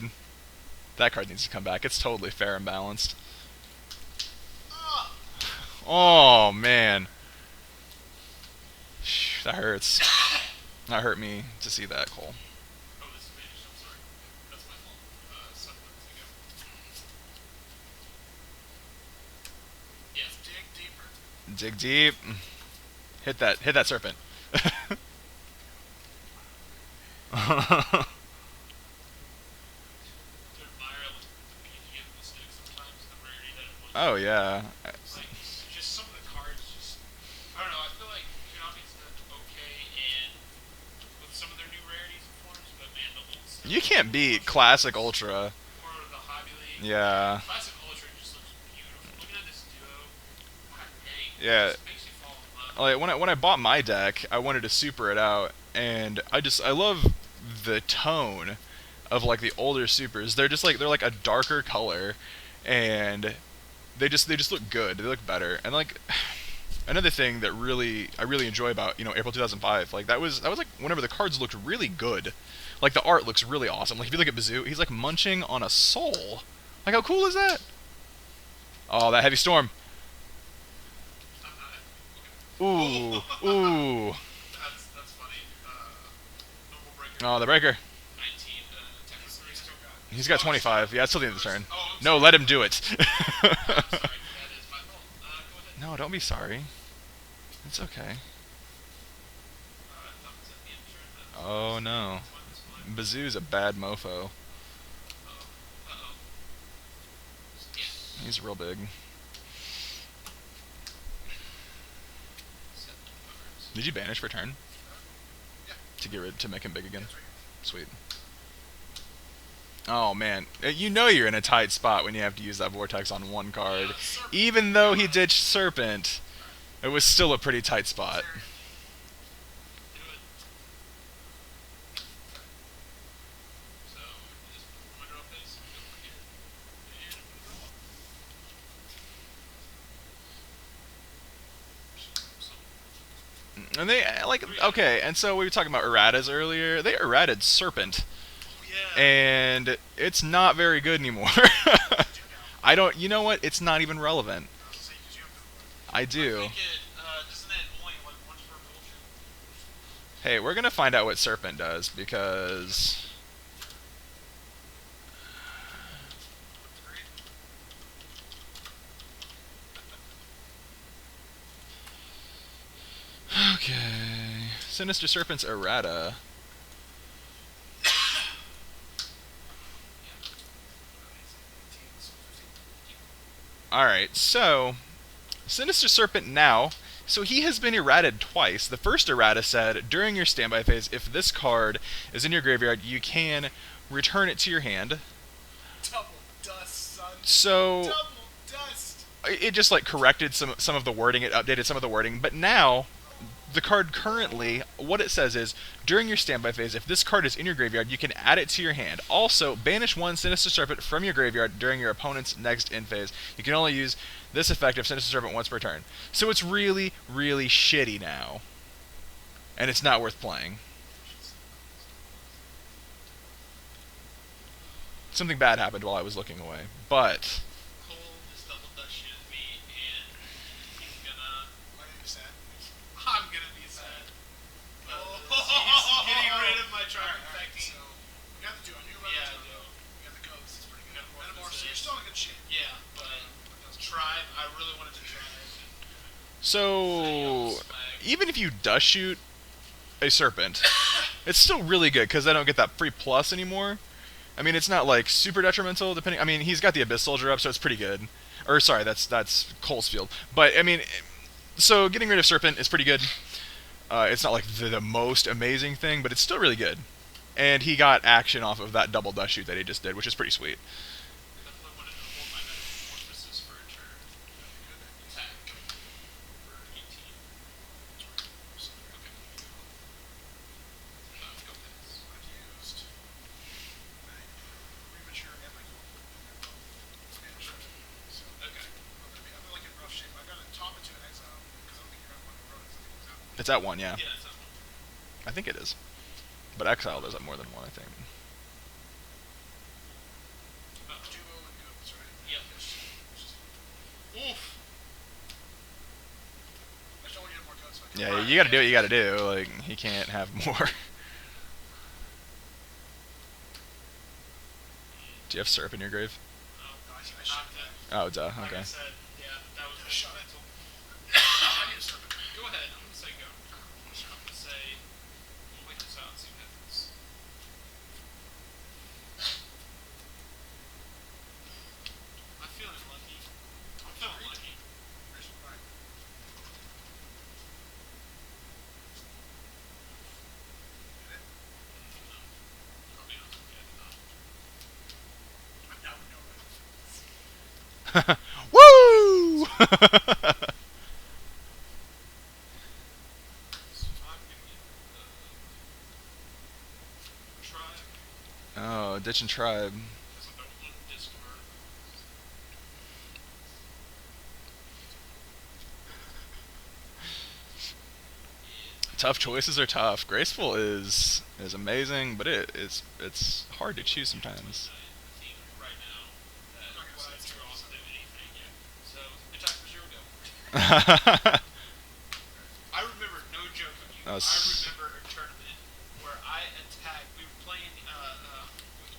That card needs to come back. It's totally fair and balanced. Ah, Oh man, that hurts. That hurt me to see that, Cole. Oh, this is managed. I'm sorry. That's my fault. Suck it. Yes. dig deeper. Dig deep. Hit that serpent. To admire like the beauty of this deck sometimes, the rarity that it was. Oh yeah. Like, just some of the cards, just I don't know. I feel like Konami's done okay, and with some of their new rarities and forms, but man, the old stuff. You can't beat Classic Ultra. Or the Hobby League. Yeah. Classic Ultra just looks beautiful. Looking at this duo, god dang. Yeah. It just makes you fall in love. Like when I bought my deck, I wanted to super it out, and I love the tone of like the older supers. They're like a darker color, and they just look good. They look better. And like another thing that I really enjoy about April 2005, like that was like whenever the cards looked really good. Like the art looks really awesome. Like if you look at Bazoo, he's like munching on a soul. Like how cool is that? Oh, that heavy storm. I'm not. Ooh, ooh. That's funny. Normal breaker. Oh, the breaker. 19. Technical 3 still got. He's got 25. Yeah, it's till the end of the turn. Oh, I'm No, sorry. let him do it. Sorry, that is my fault. Go ahead. No, don't be sorry. It's okay. That was at the end of the turn. Oh no. It's fine. Bazoo's a bad mofo. Uh-oh. Yeah. He's real big. Set cards. Did you banish for turn? Yeah. To make him big again? That's right. Sweet. Oh man, you know you're in a tight spot when you have to use that vortex on one card. Yeah, Serpent. Even though he ditched Serpent, it was still a pretty tight spot. Do it. So, you just put my draw phase, go over here, and draw. And they like okay, and so we were talking about erratas earlier. They errated Serpent, Yeah. and it's not very good anymore. Do now. I don't. You know what? It's not even relevant. I was gonna say, 'cause you have the I I do. think it, doesn't it only like once per culture? Hey, we're gonna find out what Serpent does because. Three. Okay, Sinister Serpent's errata. Alright, so Sinister Serpent now. So he has been errated twice. The first errata said, during your standby phase, if this card is in your graveyard, you can return it to your hand. double dust, son. So Double dust. it just like corrected some of the wording, it updated some of the wording, but now the card currently, what it says is, during your standby phase, if this card is in your graveyard, you can add it to your hand. Also, banish one Sinister Serpent from your graveyard during your opponent's next end phase. You can only use this effect of Sinister Serpent once per turn. So it's really, really shitty now. And it's not worth playing. Something bad happened while I was looking away. But Cole is double dust shooting me, and he's gonna. Why are you sad? I'm gonna be sad. Oh. He's getting rid of my Alright, tribe alright, infecting. so we got the duo. You Yeah, got I the do. duo. We got the ghost. It's pretty good. Got more Metamorph, so you're possessed. still in good shape. Yeah, but tribe. I really wanted to try it. so even if you dust shoot a Serpent, it's still really good because I don't get that free plus anymore. I mean, it's not like super detrimental. Depending, I mean, he's got the Abyss Soldier up, so it's pretty good. Or sorry, that's Cole's Field. But I mean, so getting rid of Serpent is pretty good. It's not like the most amazing thing, but it's still really good. And he got action off of that double dust shoot that he just did, which is pretty sweet. Definitely wanted to hold my metamorphosis for a turn. Attack for 18. Okay. Go pass. I've used my premature and my gold. And they're both Spanish. So Okay. I'm like in rough shape. I got to top it to an exile because I don't think you're at one of the roads. I think it was out. It's at one, yeah. Yeah, that's not one. I think it is. But Exile does it more than one, I think. Duo and goats, right? Yep. Oof. I just don't want you to have more goats. So I can Yeah, you gotta do what you gotta do. Like, he can't have more. Do you have Syrup in your grave? No, I knocked shot it. Oh, duh, Like okay. I said, yeah, that was I shot it. mental. I need a serpent. Go ahead. I'm gonna say go. I'm gonna say. We'll wait this out and see what happens. I'm feeling lucky. I'm feeling lucky. Where's my Get it? No. Probably not. Yeah, I now know it. Woo! So I'm gonna get tribe Oh, Ditch and Tribe. because I don't want to discard. Tough choices are tough. Graceful is amazing, but it's hard to choose sometimes. I think right now that I'm not gonna what say I it's drew off choices. of anything yet. So attack for 0 go. I remember, no joke on you. I remember a tournament where I attacked. We were playing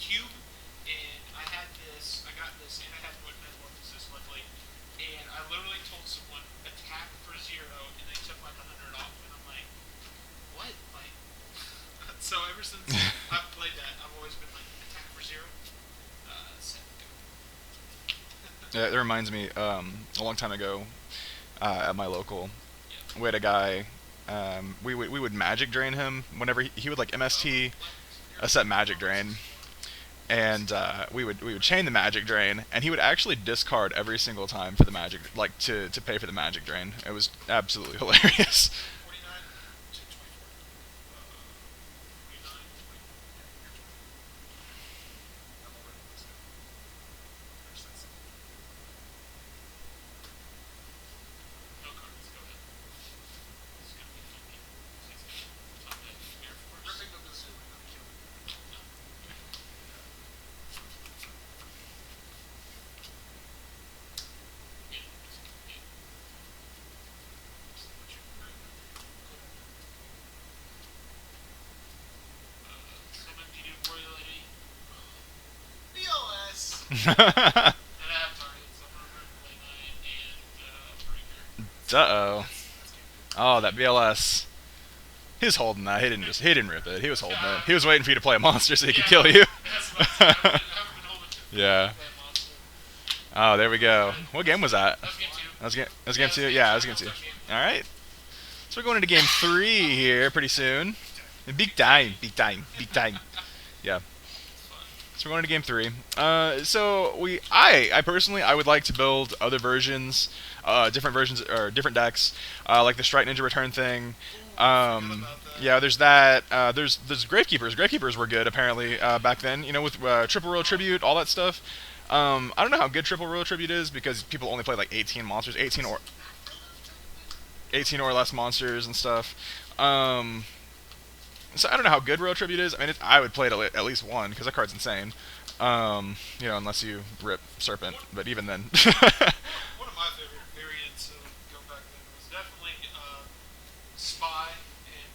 Cube, and I got this, and I had Metamorphosis, luckily. And I literally told someone attack for 0, and they took like 100 off, and I'm like, what? Like, so ever since I've played that, I've always been like attack for 0. 7 go. Yeah, it reminds me, a long time ago, at my local, Yeah. we had a guy. We would magic drain him whenever he would like MST a set magic drain, and we would chain the magic drain, and he would actually discard every single time for the magic, like to pay for the magic drain. It was absolutely hilarious. 49 to 24. 49, I'm already let's go. There's that second. no cards. Go ahead. This is gonna be funky. He's gonna top that Air Force. Ripping the bazoo and not killing it. No. Yeah. Yeah. So what you rip. Summon Deeded Warrior Lady. BLS! And I have targets. So I'm gonna rip Play Knight and Breaker. Uh-oh. That's game. Oh, that BLS. He was holding that. He didn't rip it. He was holding it. He was waiting for you to play a monster so he could kill you. That's what I haven't been holding it. Yeah. Play a monster. Oh, there we go. What game was that? That was game 2. That was game 2? Yeah, that was game 2. Alright. So we're going into game 3 here pretty soon. Big time. Big time. Big time. Yeah. So we're going to game 3. I personally, I would like to build other versions, different versions, or different decks, like the Strike Ninja Return thing. Yeah, there's that. There's Gravekeepers. Gravekeepers were good apparently back then. You know, with Triple Royal Tribute, all that stuff. I don't know how good Triple Royal Tribute is because people only play like 18 monsters, 18 or less monsters and stuff. So I don't know how good Royal Tribute is. I mean, I would play it at least one because that card's insane. You know, unless you rip Serpent, but even then. One of my favorite variants of Go back then was definitely Spy and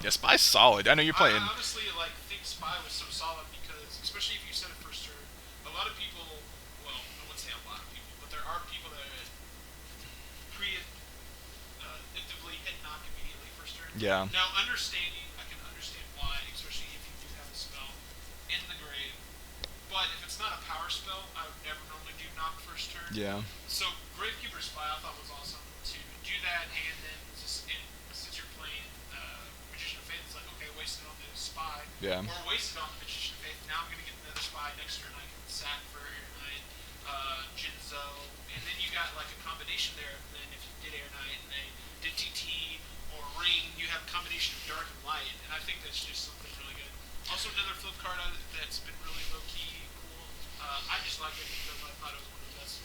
Yeah, Spy's solid. I know you're playing. I honestly think Spy was so solid because, especially if you set it first turn, a lot of people, well, I wouldn't say a lot of people, but there are people that preemptively hit knock immediately first turn. Yeah. Now, I can understand why, especially if you do have a spell in the grave. But if it's not a power spell, I would never normally do knock first turn. Yeah. So Gravekeeper Spy I thought was awesome to do that, and then since you're playing Magician of Faith, it's like, okay, wasted on the Spy, Yeah. or wasted on the Magician of Faith. Now I'm gonna get another Spy next turn. I can sack for Air Knight, Jinzo, and then you got like a combination there. And then if you did Air Knight and they did TT or Ring, you have a combination of Dark and Light, and I think that's just something really good. Also, another flip card that's been really low key cool. I just like it because I thought it was one of the best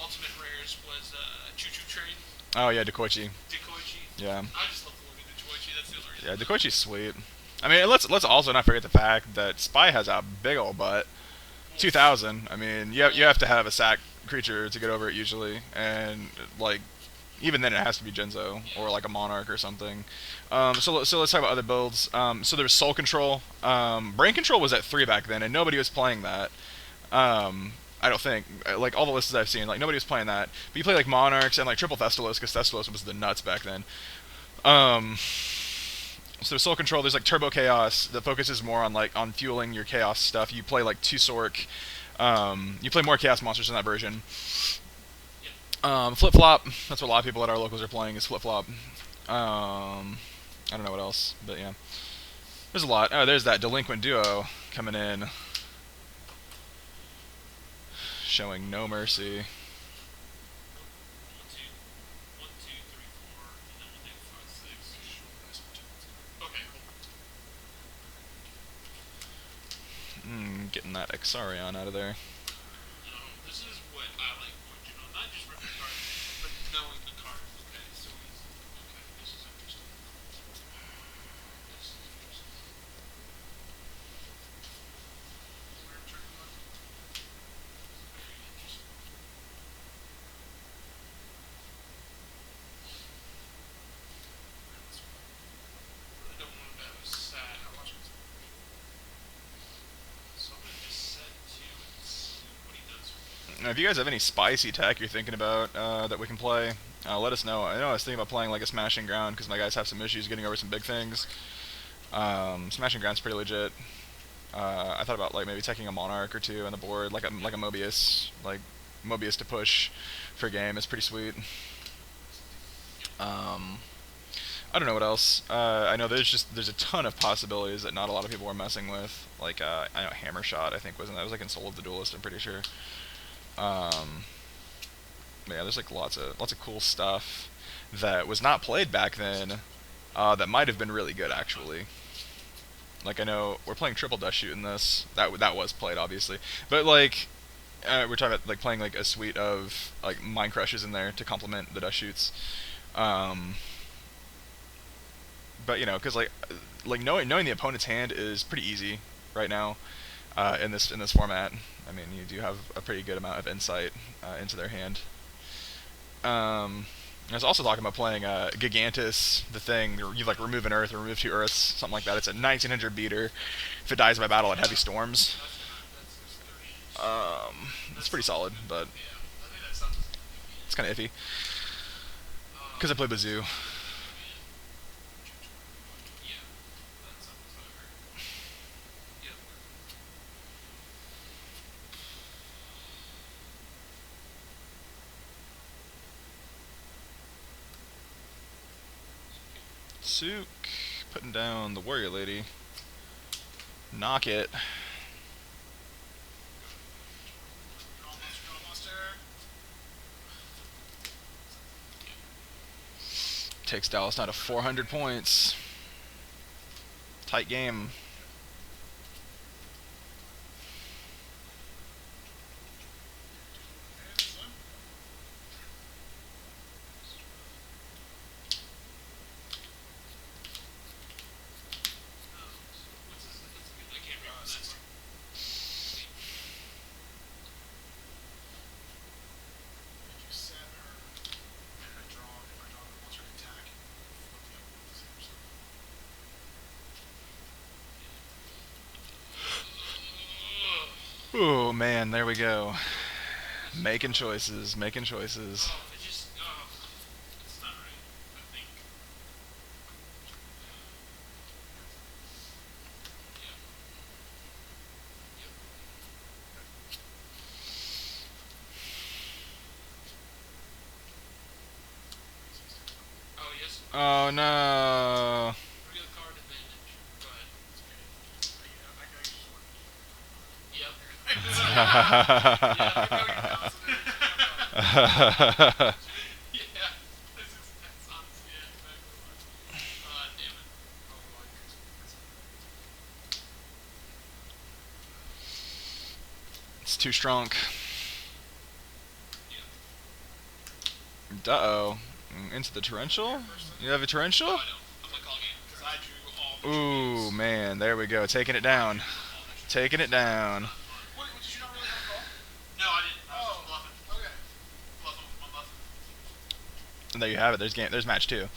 ultimate rares was Choo Choo Train, Oh yeah, Dekoichi. Dekoichi. Yeah. I just love the look of Dekoichi. That's the only reason. Yeah, Dekoichi's sweet. I mean, let's also not forget the fact that Spy has a big old butt. 2,000. I mean, you have to have a sack creature to get over it usually, and like even then it has to be Genzo or like a Monarch or something. So let's talk about other builds. So there's Soul Control. Brain Control was at 3 back then, and nobody was playing that. I don't think, like all the lists I've seen, like nobody was playing that. But you play like Monarchs and like Triple Thestalos, because Thestalos was the nuts back then. So Soul Control, there's like Turbo Chaos that focuses more on like on fueling your Chaos stuff. You play like 2 Sork. You play more Chaos monsters in that version. Flip Flop, that's what a lot of people at our locals are playing, is Flip Flop. I don't know what else, but yeah. There's a lot. Oh, there's that Delinquent Duo coming in. Showing no mercy. 1, 2, 1, 2, 3, 4, and then 1, 2, 5, 6. Okay, cool. Getting that Exarion out of there. No, this is what I like watching on. Not just ripping cards, but knowing the cards. Okay, so he's okay. This is interesting. This is interesting. We're turning on. Very interesting. Really don't want to have a sad. I watch it. So I'm gonna just set 2 and see what he does. Now, if you guys have any spicy tech you're thinking about that we can play, let us know. I know I was thinking about playing like a Smashing Ground because my guys have some issues getting over some big things. Smashing Ground's pretty legit. I thought about like maybe taking a Monarch or 2 on the board, like a Mobius, like Mobius to push for game is pretty sweet. I don't know what else. I know there's a ton of possibilities that not a lot of people are messing with. Like I know Hammer Shot, I think that was like in Soul of the Duelist. I'm pretty sure. But yeah, there's like lots of cool stuff that was not played back then. That might have been really good actually. Like I know we're playing triple dust shoot in this. That was played obviously, but like we're talking about like playing like a suite of like mind crushes in there to complement the dust shoots. But you know, because like knowing the opponent's hand is pretty easy right now in this format. I mean, you do have a pretty good amount of insight into their hand. I was also talking about playing Gigantus, the thing. You like remove an Earth or remove 2 Earths, something like that. It's a 1900 beater. If it dies by battle at heavy storms, it's pretty solid, but it's kind of iffy because I play Bazoo. Sook, putting down the warrior lady. Knock it. Takes Dallas down to 400 points. Tight game. Oh man, there we go. Making choices, making choices. Oh no. It's too strong. Uh-oh. Into the torrential? You have a torrential? Ooh, man, there we go. Taking it down. Taking it down. Did you not really have a call? No, I didn't. I was just bluffing. Okay. Bluffing with my bluffing. And there you have it. There's match 2.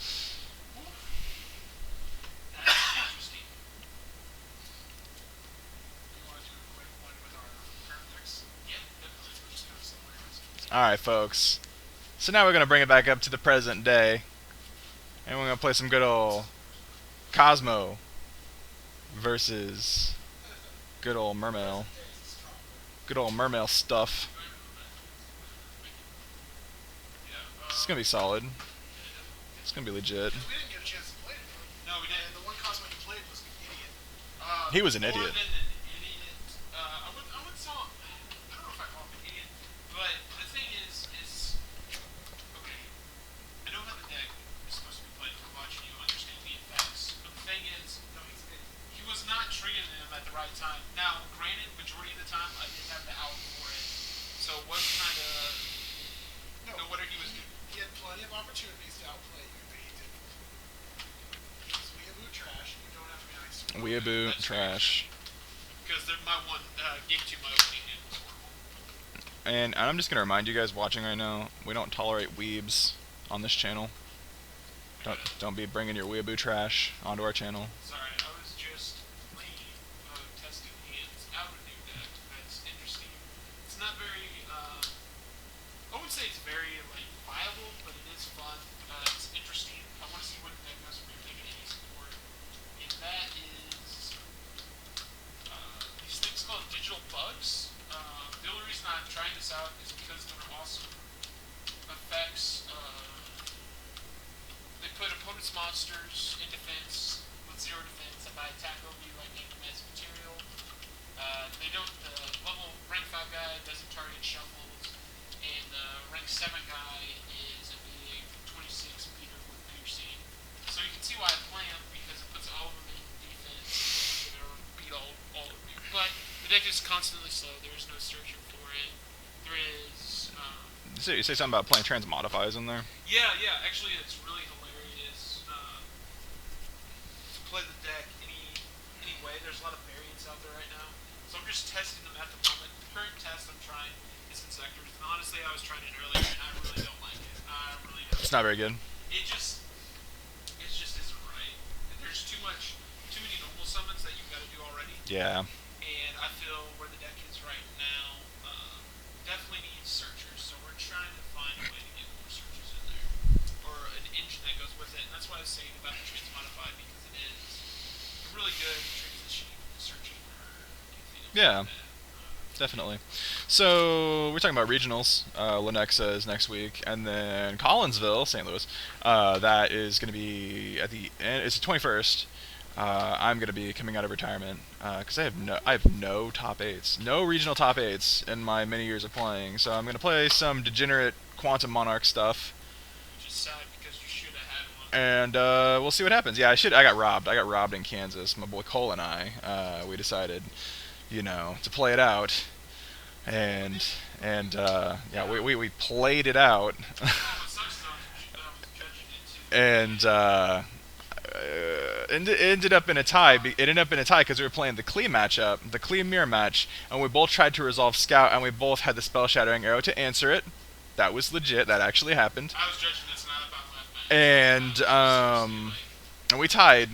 Alright, folks. So now we're going to bring it back up to the present day. And we're going to play some good old Cosmo versus good old Mermail. Good old Mermail stuff. This is going to be solid. It's going to be legit. We didn't get a chance to play it. No, we didn't. And the one Cosmo you played was an idiot. He was an idiot. I wouldn't I don't know if I call him an idiot, but the thing is okay. I know how the deck is supposed to be played from watching you understand the effects. But the thing is, he was not treating them at the right time. Now, granted, majority of the time I did have the out for it. So what kind of what he was doing? He had plenty of opportunities to outplay you, but he didn't. Because weeaboo trash, you don't have to be nice to him. Weeaboo trash. Because my one game 2, my opening hand was horrible. And I'm just going to remind you guys watching right now, we don't tolerate weebs on this channel. Don't be bringing your weeaboo trash onto our channel. Sorry, I was just playing testing hands out of new deck. That's interesting. It's not very, I wouldn't say it's very like viable, but it is fun. It's interesting. I want to see what the deck does when you're taking any support. And that is these things called digital bugs. The only reason I'm trying this out is because there are awesome effects. They put opponent's monsters deck is constantly slow. There is no searching for it. There is. You say something about playing transmodifies in there? Yeah, yeah. Actually, it's really hilarious to play the deck any way. There's a lot of variants out there right now, so I'm just testing them at the moment. The current test I'm trying is Insectors, and honestly, I was trying it earlier, and I really don't like it. I really don't. It's not very good. It just isn't right. There's too many normal summons that you've got to do already. Yeah. And I feel where the deck is right now definitely needs searchers. So we're trying to find a way to get more searchers in there, or an engine that goes with it. And that's why I was saying about the transmodified, because it is a really good transition searching. Yeah. Definitely. So we're talking about regionals. Lenexa is next week, and then Collinsville, St. Louis. That is going to be at the end. It's the 21st. I'm going to be coming out of retirement because I have no top eights, no regional top eights in my many years of playing. So I'm going to play some degenerate Quantum Monarch stuff. Which is sad because you should have had one. And we'll see what happens. Yeah, I got robbed. I got robbed in Kansas. My boy Cole and I, we decided, to play it out, and yeah, we played it out, and it ended up in a tie. It ended up in a tie because we were playing the Klee matchup, the Klee mirror match, and we both tried to resolve Scout, and we both had the Spell Shattering Arrow to answer it. That was legit. That actually happened. I was judging this not about my match. And we tied,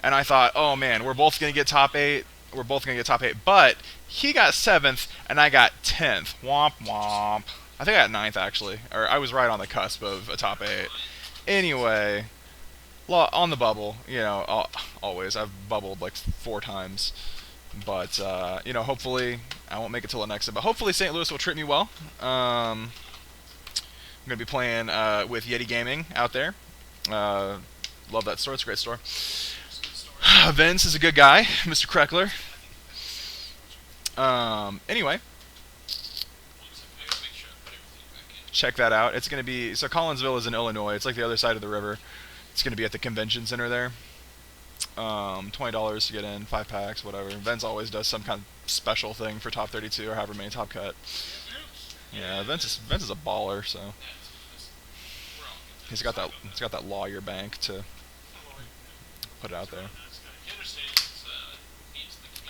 and I thought, oh man, we're both gonna get top 8. We're both gonna get top 8, but he got 7th and I got 10th. Womp womp. I think I got 9th actually, or I was right on the cusp of a top 8. Anyway, on the bubble, always I've bubbled like 4 times, but hopefully I won't make it till the next. But hopefully St. Louis will treat me well. I'm gonna be playing with Yeti Gaming out there. Love that store. It's a great store. Vince is a good guy, Mr. Kreckler. Anyway, check that out. It's going to be... So Collinsville is in Illinois. It's like the other side of the river. It's going to be at the convention center there. $20 to get in, 5 packs, whatever. Vince always does some kind of special thing for top 32 or however many top cut. Yeah, Vince is a baller, so... He's got that lawyer bank to put it out there.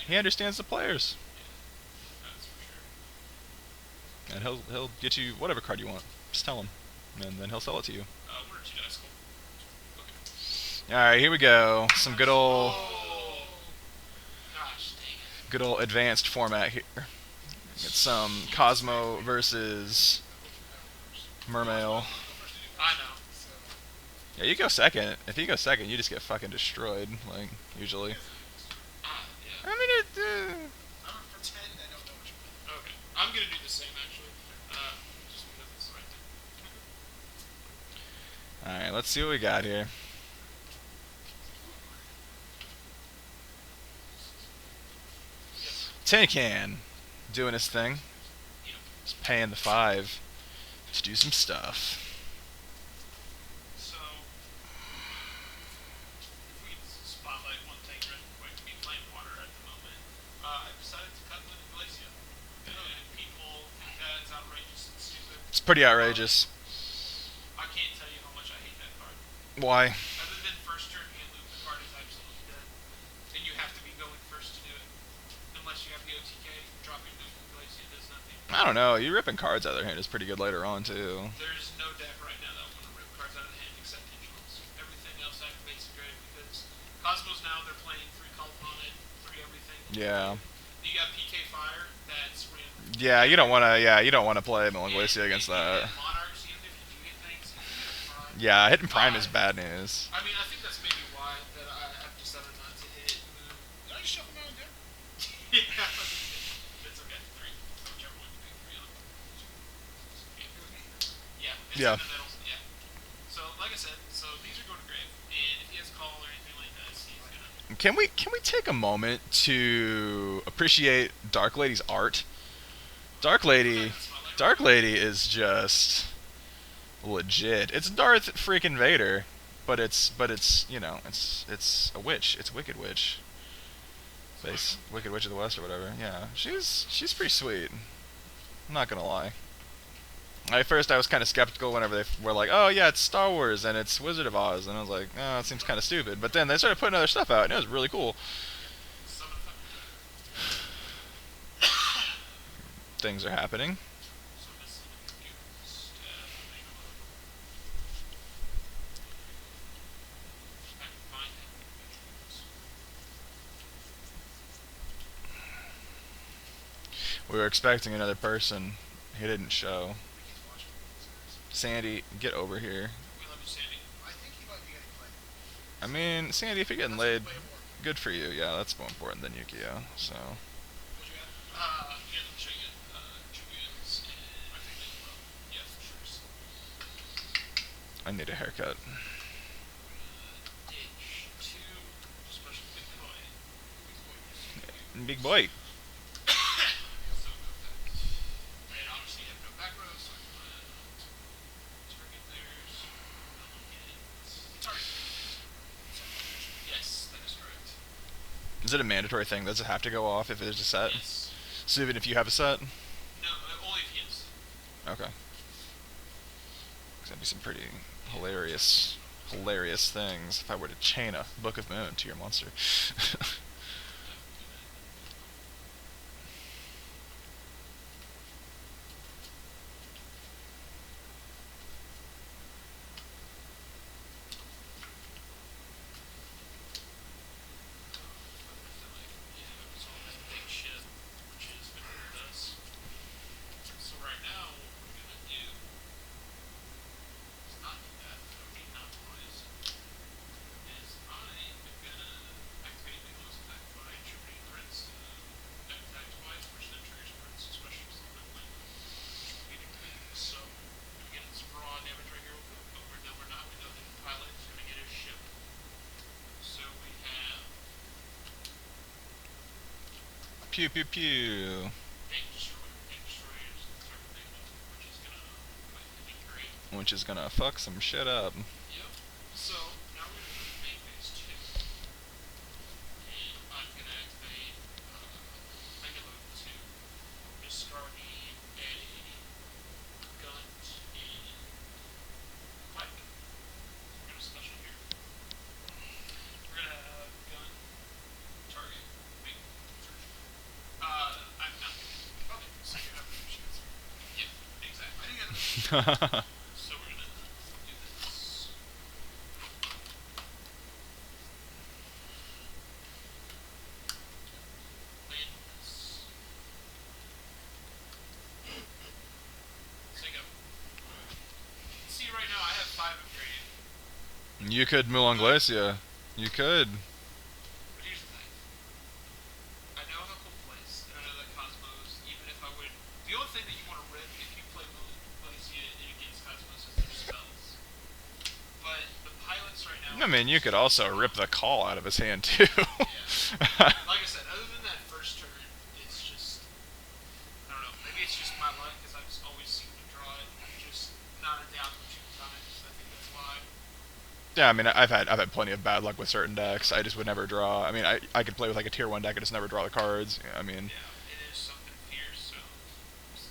He understands the players, and he'll get you whatever card you want. Just tell him, and then he'll sell it to you. All right, here we go. Some good old advanced format here. Get some Cosmo versus Mermail. I know. Yeah, you go second. If you go second, you just get fucking destroyed, like usually. Yeah. I mean, I'm gonna pretend I don't know what you mean. Okay. I'm gonna do the same actually. Just because it's the right thing. All right, let's see what we got here. Tin Can doing his thing. Just paying the 5 to do some stuff. So, if we spotlight one thing real quick, we playing water at the moment. I decided to cut Living Glacia. And people think that it's outrageous and stupid. It's pretty outrageous. I can't tell you how much I hate that card. Why? Other than first turn hand loop, the card is absolutely dead. And you have to be going first to do it. Unless you have the OTK, dropping Living Glacia does nothing. I don't know. You ripping cards out of their hand is pretty good later on too. There's no deck right now that want to rip cards out of the hand except Intentionals. Everything else activates the grave because Cosmos now they're playing 3 Call upon it, 3 everything. Yeah. You got PK Fire, that's random. Yeah, you don't want to. Yeah, you don't want to play Melanglacia against that. Monarchs, even if you do get things, you hit Prime. Yeah, hitting Prime is bad news. I mean, I think that's maybe why that I've decided not to hit Moon. Did I just shuffle my own deck? Yeah, it's okay. 3. Whichever one you pick 3 on. Yeah. It's Yeah. in the middle. Yeah. So, like I said, these are going to grave, and if he has call or anything like that, he's gonna. Can we take a moment to appreciate Dark Lady's art? Dark Lady is just legit. It's Darth freaking Vader, but it's it's a witch. It's Wicked Witch. So Base Wicked Witch of the West or whatever. Yeah, she's pretty sweet. I'm not gonna lie. At first, I was kind of skeptical whenever they were like, "Oh yeah, it's Star Wars and it's Wizard of Oz," and I was like, "Oh, it seems kind of stupid." But then they started putting other stuff out, and it was really cool. Things are happening. We were expecting another person. He didn't show. Sandy, get over here. I think he might be getting played. I mean, Sandy, if you're getting laid, good for you. Yeah, that's more important than Yukio. So. What'd you have? Yeah, let me show you Julian's and yeah, for sure. I need a haircut. Ditch two special big boy. Big boy. So and obviously you have no back row, so I can target theirs. Target. Yes, that is correct. Is it a mandatory thing? Does it have to go off if there's a set? Yes. So even if you have a set? No, only if he is. Okay. 'Cause that'd be some pretty hilarious things if I were to chain a Book of Moon to your monster. So right now, what we're gonna do is not do that. Okay, not twice. Is I am gonna activate the most attack by triggering crits. Attack twice, which then triggers crits, especially if it's not which we'll get into. So we get some raw damage right here. But we're not. We know that the pilot is gonna get his ship. So we have Pew pew pew. Tank Destroyer. Tank Destroyer is the target thing, which is gonna be great. Which is gonna fuck some shit up. Yep. So now we're gonna go to main phase 2. And I'm gonna activate Mega Mode 2, discarding a gun and Mike. We're gonna special here. We're gonna have gun, target, make search. I'm not gonna. Okay, so you have the chance. Yeah, exactly. I didn't get it. So we're gonna do this. Land this. So you go. See right now I have 5 upgraded. You could Mulan Glacia. You could. But here's the thing. I know how cool plays, and I know that Cosmos, even if I would the only thing that you want to rip if you play Malaysia against Cosmos is their spells. But the pilots right now I mean, you could also rip the call out of his hand too. Yeah. Like I said, other than that first turn, it's just I don't know. Maybe it's just my luck because I just always seem to draw it. Just not a down 2 times. I think that's why. Yeah, I mean, I've had plenty of bad luck with certain decks. I just would never draw. I mean, I could play with like a tier 1 deck and just never draw the cards. I mean, Yeah, it is something fierce. So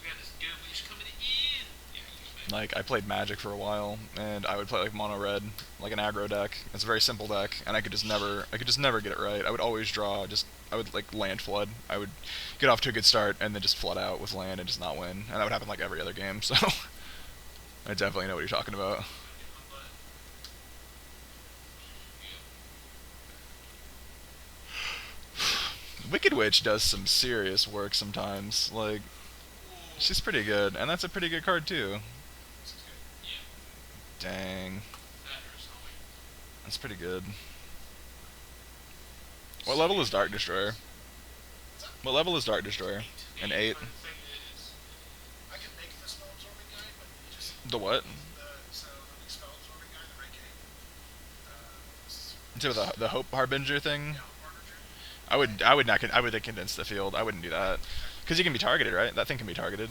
we got this Duelist coming in. Yeah, you go, like I played Magic for a while, and I would play like mono red, like an aggro deck. It's a very simple deck, and I could just never get it right. I would always draw. I would like land flood. I would get off to a good start and then just flood out with land and just not win, and that would happen like every other game. So I definitely know what you're talking about. Wicked Witch does some serious work sometimes. Like, she's pretty good, and that's a pretty good card too. Dang, that's pretty good. What level is Dark Destroyer? What level is Dark Destroyer? An 8. I can make the spell absorbing guy, but you just The what? so the spell absorbing guy, the red cape. Into the Hope Harbinger thing. Yeah, Harbinger. I would condense the field. I wouldn't do that because he can be targeted, right? That thing can be targeted.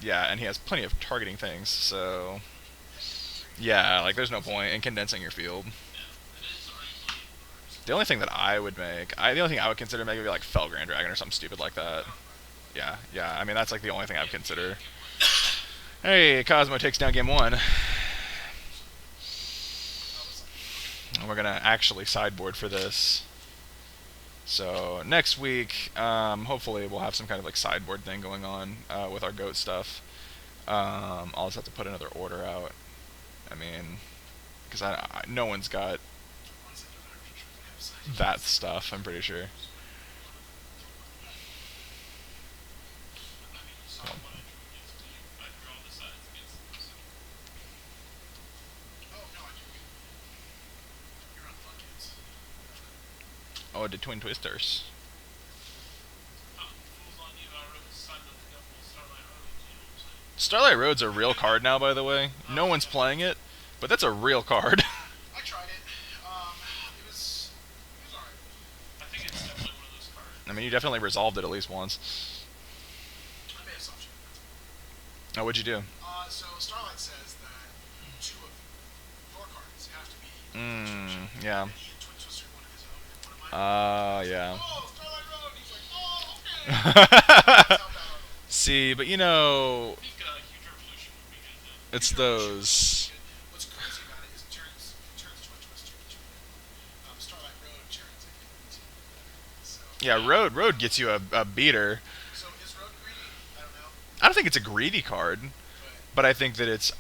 Yeah, and he has plenty of targeting things. So yeah, like there's no point in condensing your field. The only thing that I would make, the only thing I would consider making would be like Fell Grand Dragon or something stupid like that. Yeah, yeah. I mean, that's like the only thing I would consider. Hey, Cosmo takes down game 1. And we're gonna actually sideboard for this. So next week, hopefully we'll have some kind of like sideboard thing going on with our goat stuff. I'll just have to put another order out. I mean, because no one's got that stuff, I'm pretty sure. Oh, the Twin Twisters. Starlight Road's a real card now, by the way. No one's playing it, but that's a real card. I tried it. It was alright. I think it's definitely one of those cards. I mean, you definitely resolved it at least once. I made an assumption. Oh, what'd you do? So Starlight says that 2 of your cards have to be. Yeah. And he had Twin Twister one of his own and one of mine. Yeah. Oh, Starlight Road. And he's like, oh, okay. That's how bad I roll. See, but you know, I think Huge Revolution would be good though. it's those. What's crazy about it is it turns Twin Twister into Starlight Road turns it into so. Yeah, Road gets you a beater. So is Road greedy? I don't know. I don't think it's a greedy card, But but I think that it's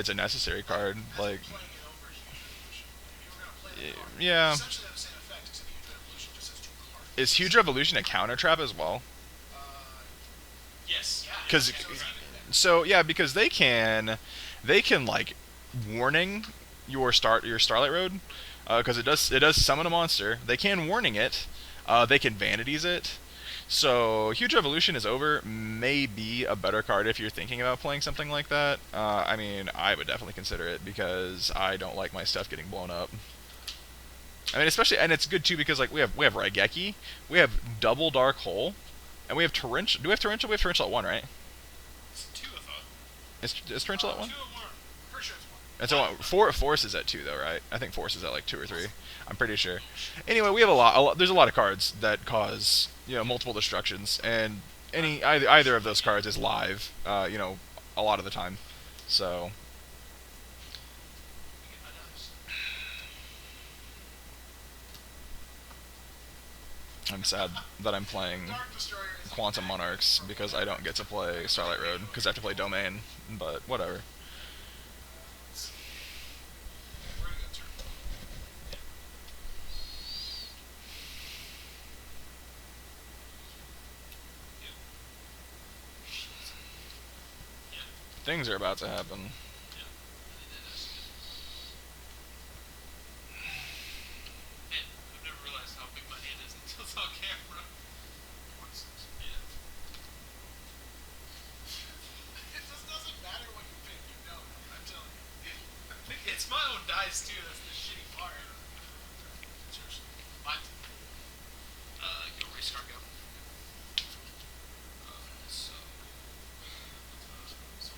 a necessary card. as Like, in playing it over Huge Revolution. If you were gonna play the card, yeah. essentially have the same effect except Huge Revolution just has 2 cards. Is Huge Revolution a counter trap as well? Yes. Yeah. Because so yeah, because they can like warning your Starlight Road, because it does summon a monster. They can warning it. They can vanities it. So Huge Revolution is over. May be a better card if you're thinking about playing something like that. I mean, I would definitely consider it because I don't like my stuff getting blown up. I mean, especially, and it's good too because like we have Raigeki, we have double Dark Hole, and we have Torrential. Do we have Torrential? We have Torrential at 1, right? It's 2, I thought. Is Torrential at 1? 2 at 1. Pretty sure it's It's one. a 1. Force is at 2 though, right? I think Force is at like 2 or 3. I'm pretty sure. Anyway, we have a lot. There's a lot of cards that cause multiple destructions, and either of those cards is live. A lot of the time. So. I'm sad that I'm playing Dark Destroyer is Quantum Monarchs because I don't get to play Starlight Road because I have to play Domain. But whatever. We're gonna go turn. Things are about to happen. Man, I've never realized how big my hand is until it's on camera. Yeah. It just doesn't matter what you pick, you know. I'm telling you. It's my own dice too. That's the shitty part. Seriously. Mine. Go restart. Go. So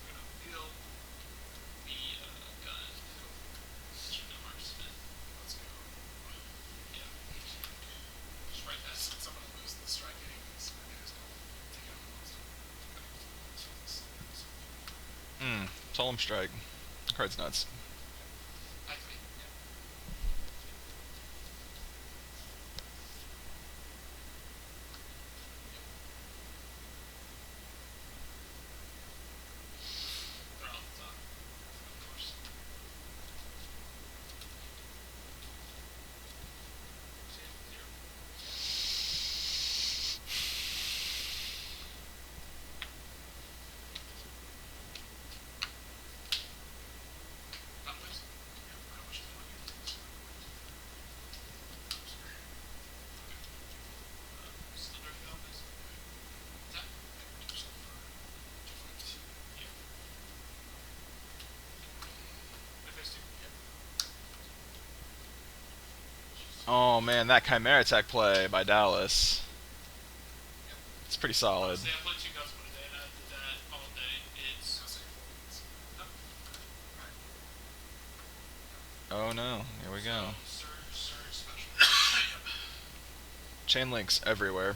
we're gonna field the gun. Marksman. Let's go. Yeah. Just write that. Since I'm gonna lose the strike anyways, I may as well take out the monster. Solemn Strike. The card's nuts. Activate. Yeah. They're off the top. Of course. Zero. Top please. How much is money? Still dirty top please. Tap. Yeah. Face two. Oh man, that Chimera Attack play by Dallas. It's pretty solid. Honestly, I played 2 Cosmo today and I did that all day. It's Oh no, here we go. Surge special. Chain links everywhere.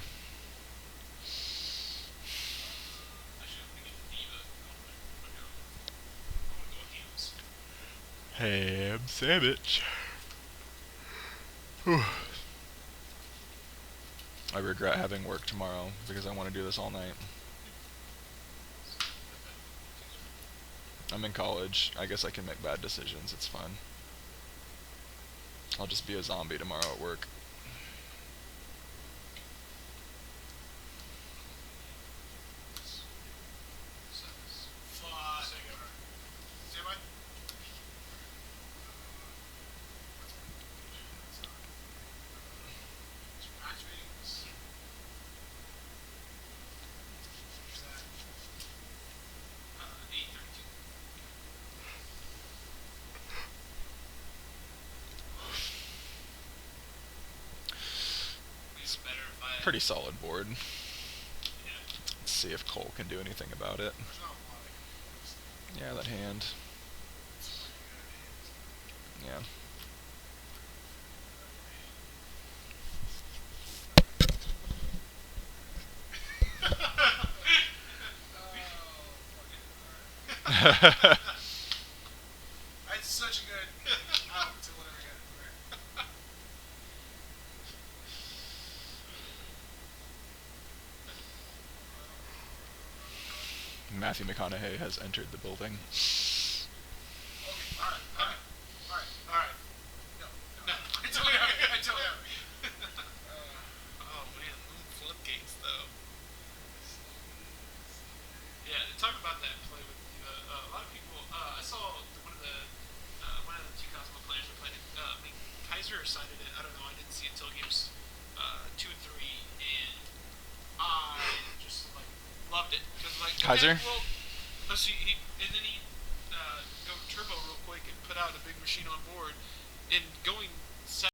Ham sandwich. Whew. I regret having work tomorrow because I want to do this all night. I'm in college. I guess I can make bad decisions. It's fun. I'll just be a zombie tomorrow at work. Pretty solid board. Let's see if Cole can do anything about it. Yeah, that hand. Yeah. That's such a good out to whatever you got. Matthew McConaughey has entered the building. Okay, alright. No. I totally have it. Oh man, floodgates though. Yeah, talk about that play with a lot of people. I saw one of the two Cosmo players were playing it. I mean, Kaiser cited it. I don't know. I didn't see it until games 2 and 3, and I just like loved it because like Kaiser? okay, well, let's see. And then he go turbo real quick and put out a big machine on board, and going